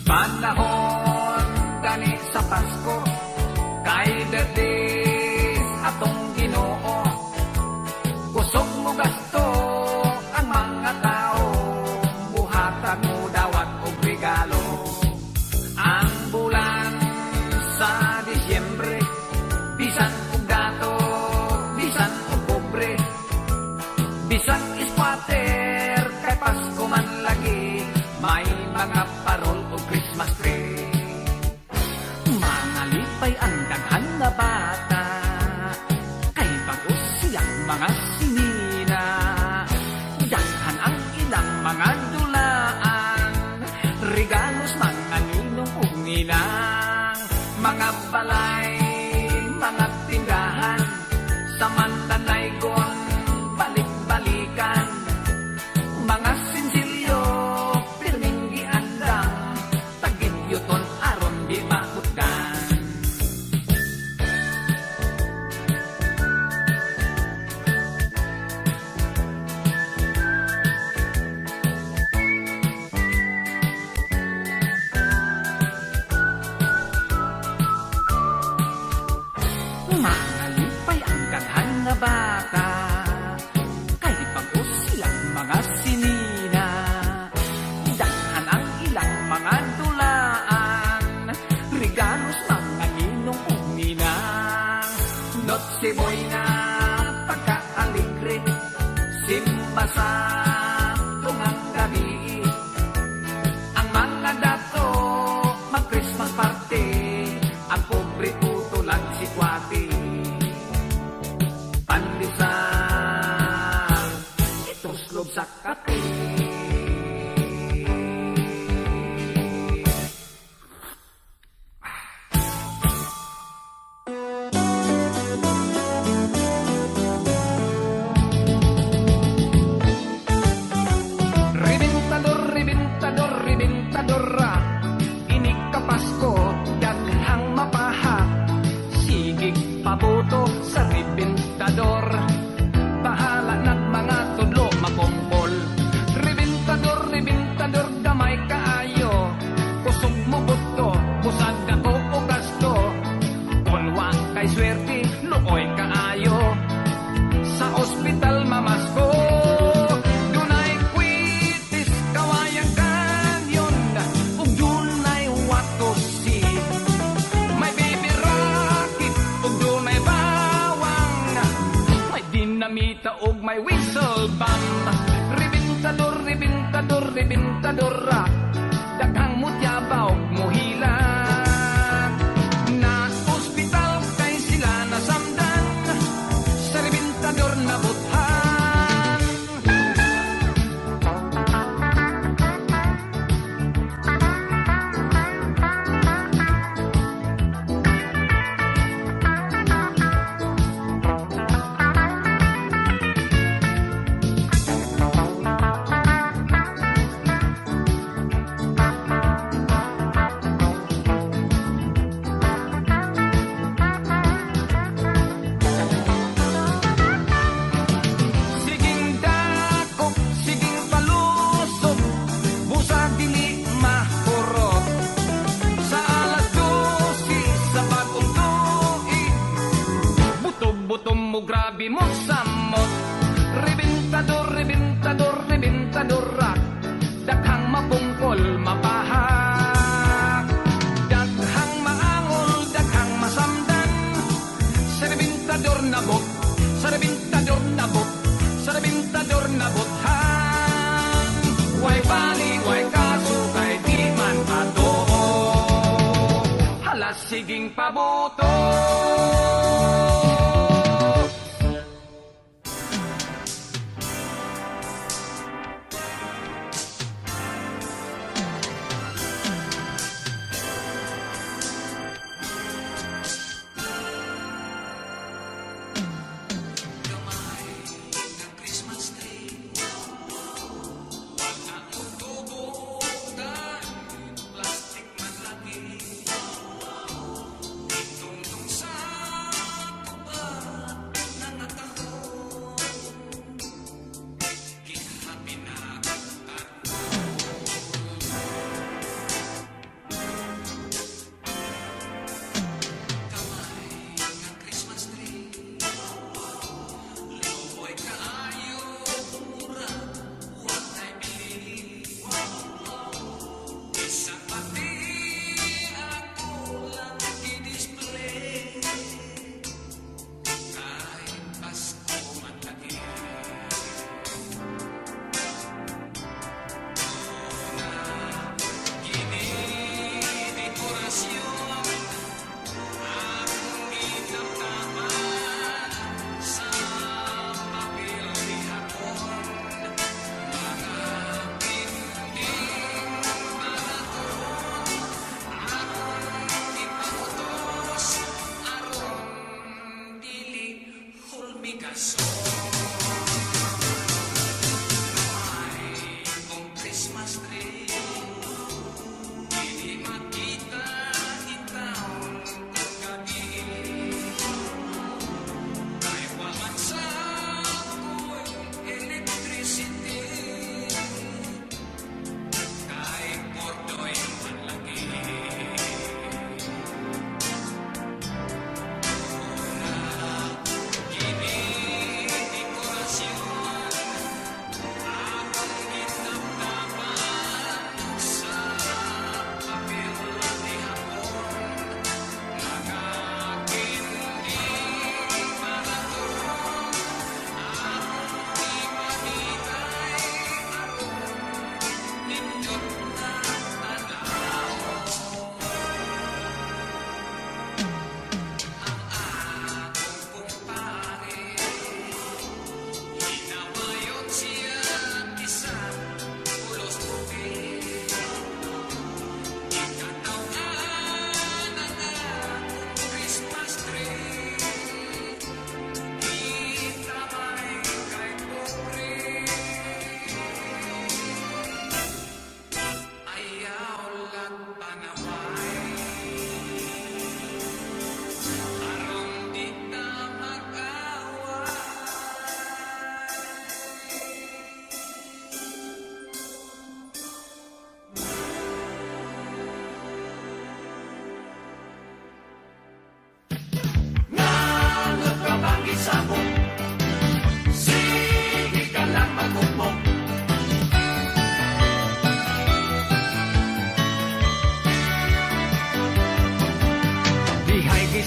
Panahon gani sa Pasko, kay Berdes atong Ginoo. Kusog mo gasto ang mga tao, buhatan mo dawat og regalo. Ang bulan sa Disyembre, bisan og dato, bisan og pobre, bisan squatter, kay Pasko man lagi, may mga parol o Christmas tree. Mga lipay ang daghan na bata, kay bago siyang mga sinina. Daghan ang ilang mga dulaan, regalos mga ninong ug ninang. Mga balay, mga tindahan, samantanaygon, balik-balikan. Mga sinsilyo, pirming giandang, tagid yuton aron di mahutdan. Mga lipay ang daghan na bata, kay bago silang mga sinina. Daghan ang ilang mga dulaan, regalos mga ninong ug ninang. Notse Buena, pagka-aligre, simba sa tungang gabi. Ang mga dato, mag-Christmas party, ang pobre tutulan si Kwati. Pandesal, ituslob sa kape. Ribintador, ribintador, ribintadora, inig ka Pasko, daghang mapaha. Sigig pabuto sa ribintador, bahala ng mga tudlo makumpol. Ribintador, ribintador, gamay kaayo, kusog mo buto, kusag ako o gasto. Kulwang kay swerte, luoy kaayo, sa ospital mamasko. Dunay kwitis, kawayang kanyon, ug dunay watosi. May baby rocket, ug dunay bawang, may dinamita ug may whistle bomb. Ribintador, ribintador, ribintadora, daghang mutyabaw ug muhila. Na ospital kay sila nasamdan, sa ribintador na buthan. siging pabuto.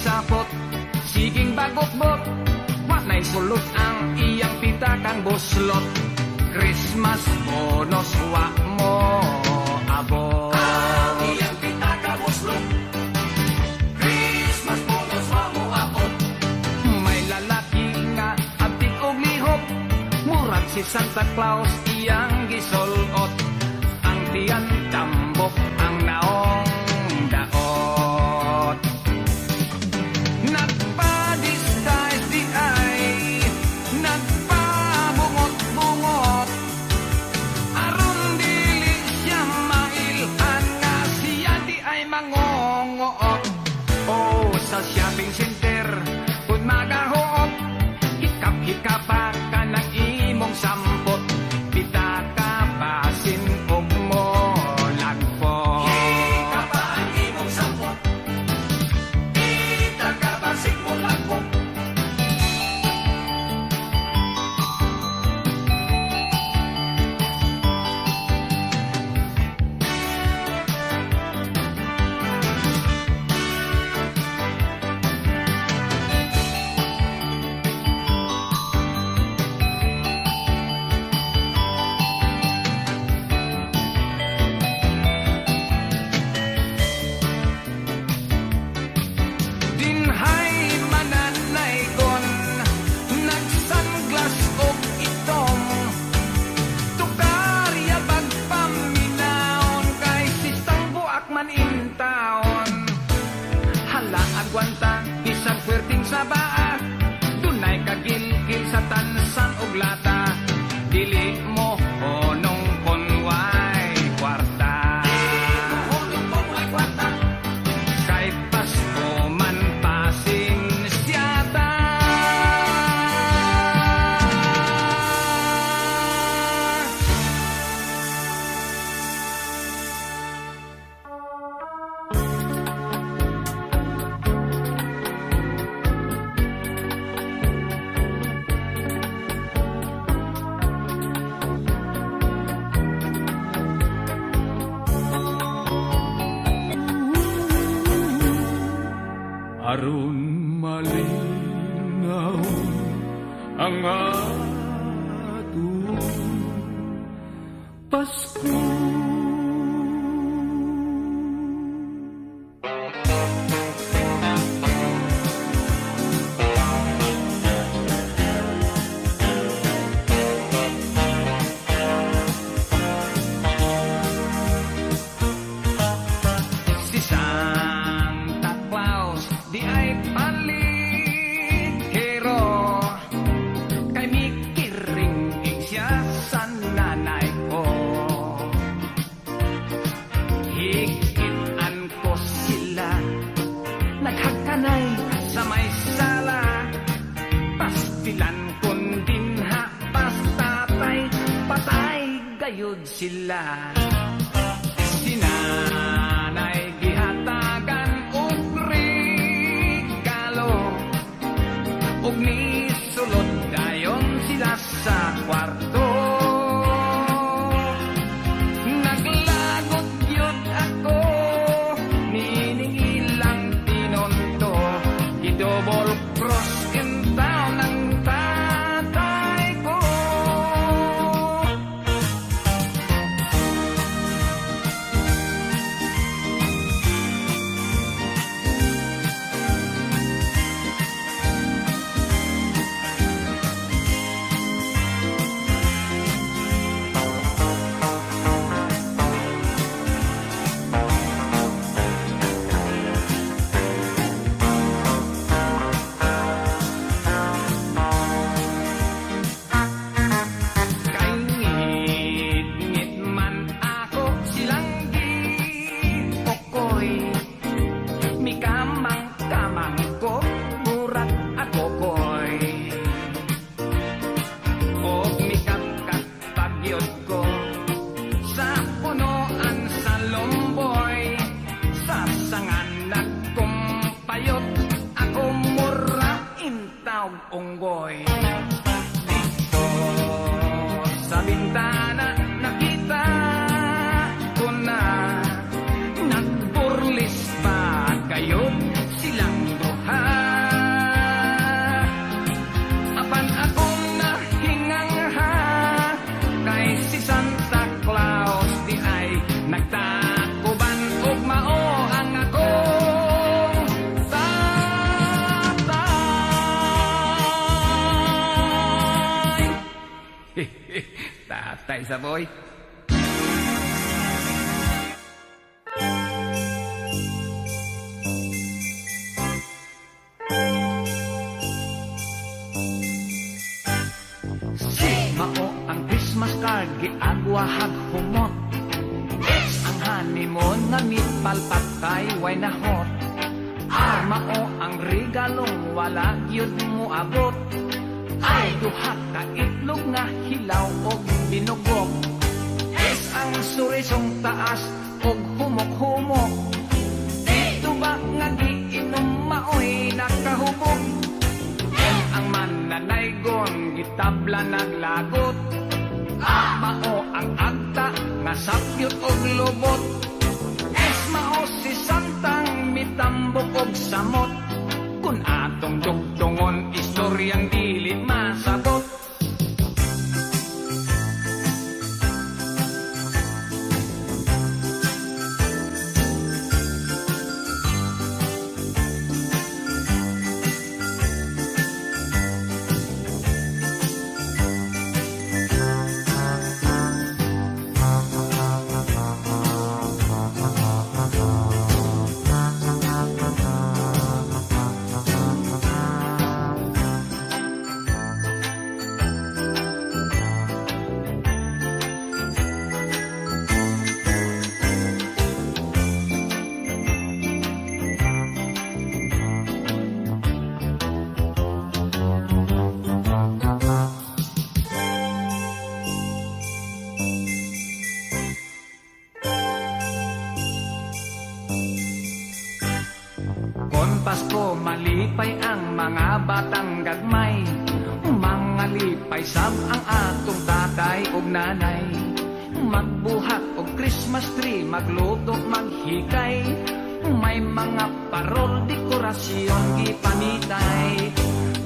Sapot, siging bagok-bot, wanay sulot ang iyang pitakang buslot. Christmas bonus wa mo abot. Ang iyang pitakang buslot, Christmas bonus wa mo abot. May lalaki nga abtik og lihok, murag si Santa Claus iyang gisulot. Ang tiyan tambok ang naong daot. Nagpa-disguise di ay nagpabungot-bungot, aron dili siya mailhan nga siya di ay mangongoot. O sa shopping center kung magahoot, hikap-hikapa ka ng imong sampot, pitaka basin og mo lagpot. Hikapa ang imong sampot, pitaka basin mo lagpot. aron malinaw ang atong Pasko. Si Santa Claus di ay palihiro, kay mikiring siya sa nanay ko. Higitan ko sila, naghakanay sa may sala, pastilan kundin ha, pastatay, patay gayud sila. Sinanay gihatagan og regalo, ug nisulod dayon sila sa kwarto. Naglagot yun ako, nining ilang tinonto, i-double cross in town ang tatay ko. Kaingit-ngit man ako silang gipokoy, mikamang-kamang ko murat ako koy, o mikapkatagyod ko sa punuan sa lomboy, sa sangan nagkumpayot ako mura intaw unggoy. Dito sa bintana nakita ko na nagburlis pa kayo silang duha. Apan akong nahingangha, kay si Santa Claus di ay nagtakuban ug mao ang akong tatay. Tatay sa boy. Mao ang Christmas card giagwahag humot, ang honeymoon nga mitpalpatay way nahot. Mao ang regalong wala yun mo abot, ay duha ka itlog nga hilaw og binugok. Ang surisong taas og humok-humok, dito ba nga giinom maoy nakahubog. Ang mananaygon gitabla naglagot, mao ang agta nga sapyot og lubot. Mao si Santang mitambok og samot, kun atong dugtungon istoryang dili masabot. Pasko malipay ang mga batang gagmay, mga lipay sab ang atong tatay ug nanay. Magbuhat og Christmas tree, magluto, maghikay, May mga parol, dekorasyon, gipamitay.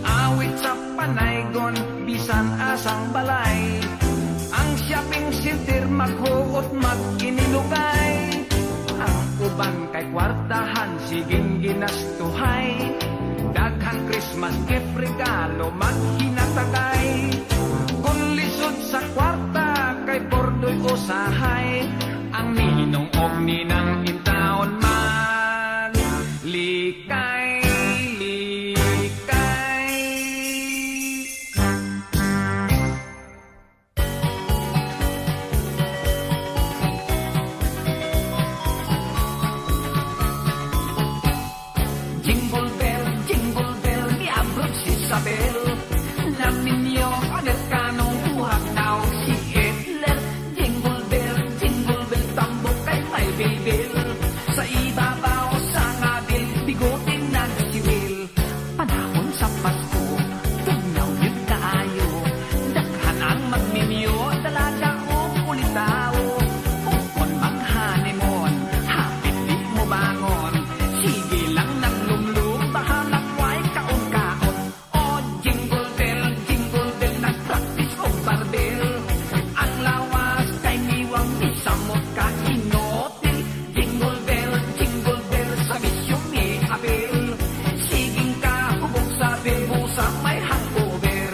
Awit sa panaygon, bisan asang balay. Ang shopping center maghuot mag-inilugay. Ang uban kay kwartahan, siging ginastuhay. Daghang Christmas gift regalo, maghinatagay. Kung lisod sa kwarta, kay pordoy usahay. Ang ninong og ninang intaon man, likay, likay. Jingle bell, niabot si Isabel. Namin niyo, Amerikanong buhag na si Hitler. Jingle bell, tambok kay may bilbil. Sa ibabaw sa ngabil, bigotin nagsiwil. Panahon sa Pasko, tugnaw yun kaayo. Daghan ang magminyo, dalaga o kulitao. Ukon mang-honeymoon, hapit di mo bangon. Sige lang naglumlum, bahalang way kaon-kaon. O jingle bell, nag-practice o barbel. Ang lawas kay niwang isamot ka inotil. Jingle bell, sa misyong ni Abel. Siging ka, hubog sa bilbusa, may hangover.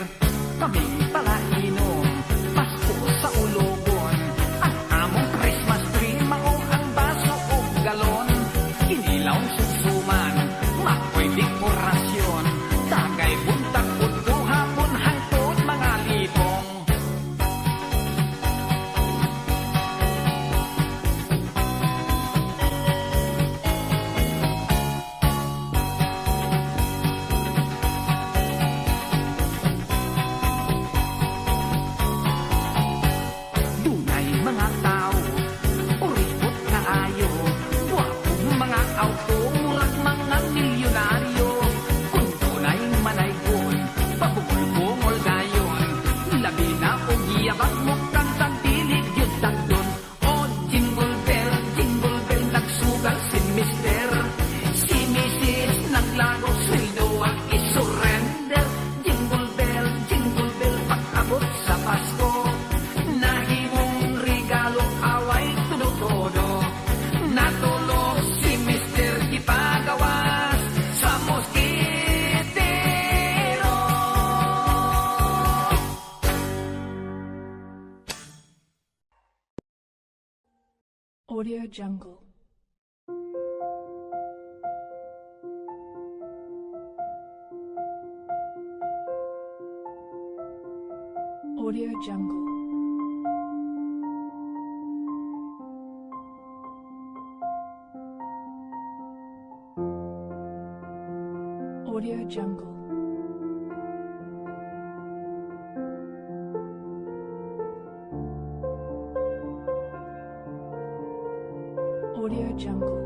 Kami pala inom, Pasko sa ulogon. Ang among Christmas tree, maong ang baso o galon. Inilaw susuman, makoy dekorasyon. Tagay buntag udto, hapon hangtod mga lipong. Dunay mga tao, uripot kaayo. Wapong mga auto, murag mga milyonaryo. Kung dunay manaygon, pabubulbongol dayon. Labi na o giyabak mo kang tagdilig yun tagdon. O jingle bell, nagsugal si Mister. Si Mrs. naglago, sweldo ang isurrender. Jingle bell, pag-abot sa Pasko. Nahimong regalo, away tudo-todo. Natulog si Mr. Ipagawas sa moskitero. Audio Jungle. Audio Jungle. Audio Jungle. Audio Jungle.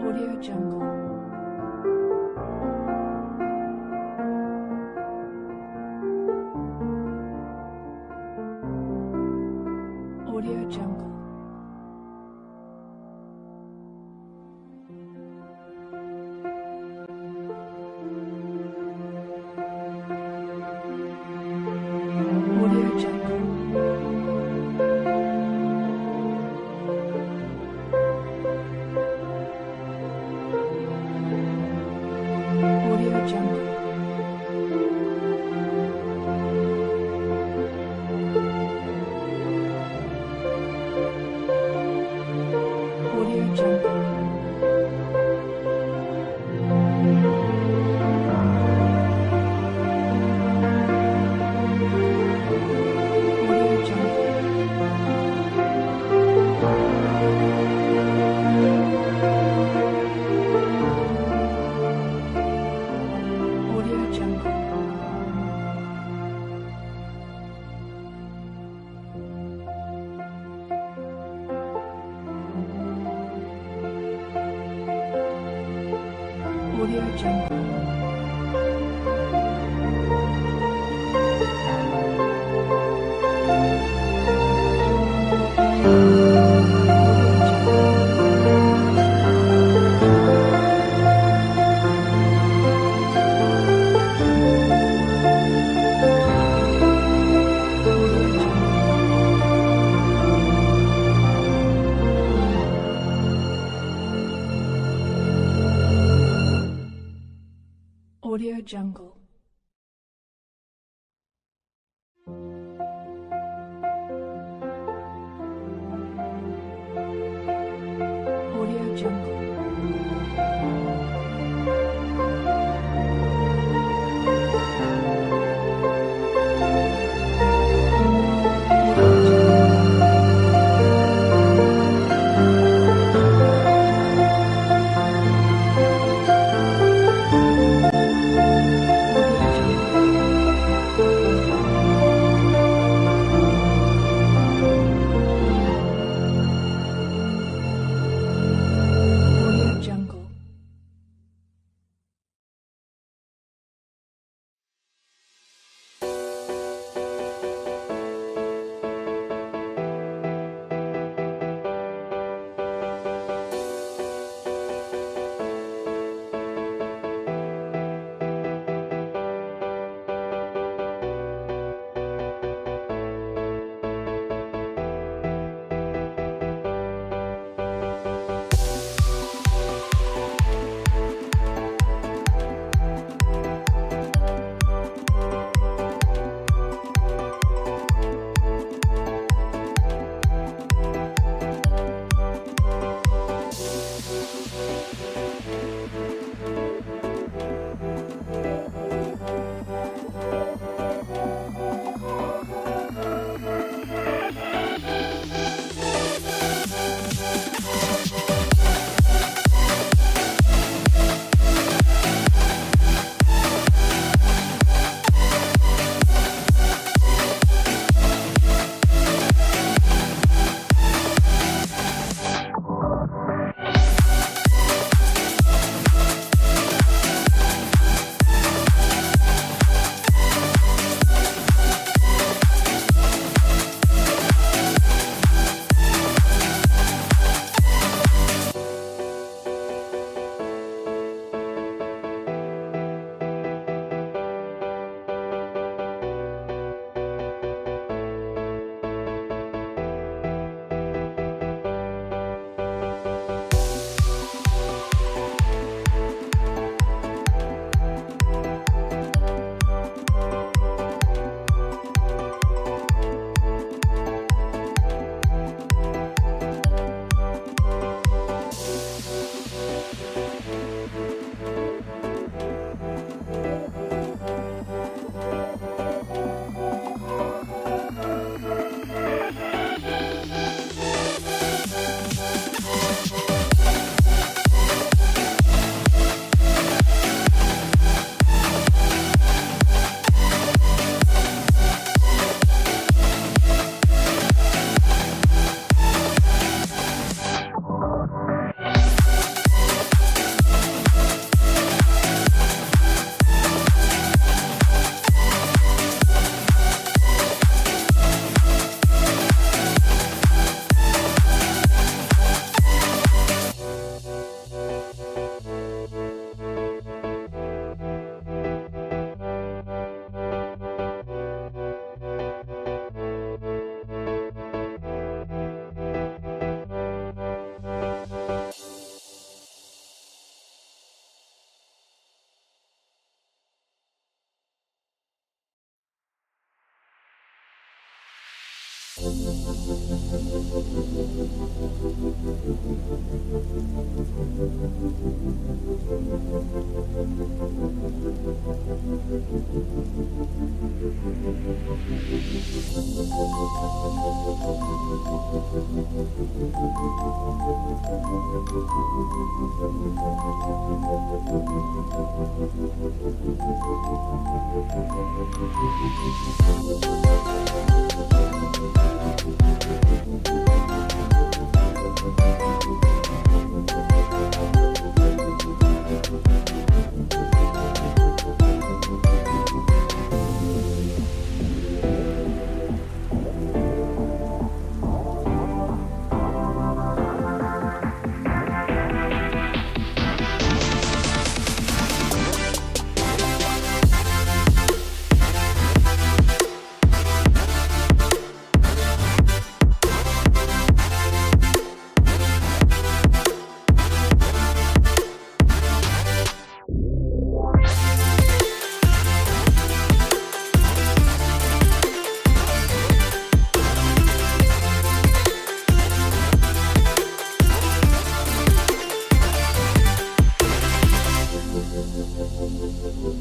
Audio Jungle. Audio Jungle. Audio Jungle. Audio Jungle. Audio Jungle. Audio Jungle. Audio Jungle. Audio Jungle. Audio Jungle. Audio Jungle. Audio Jungle.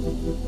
Audio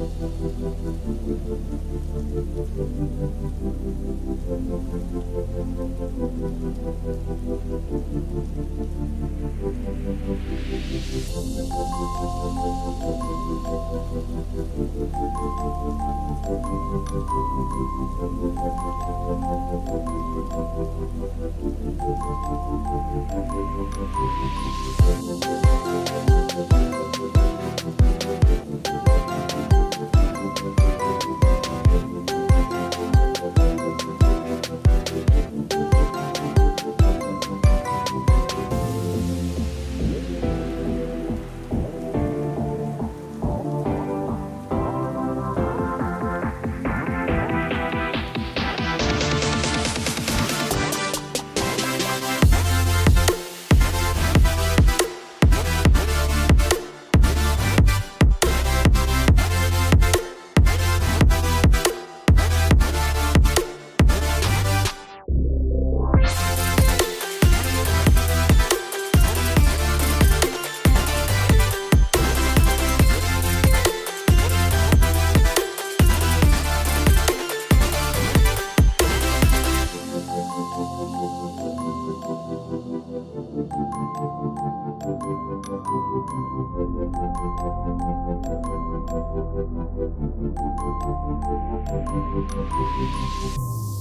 Jungle.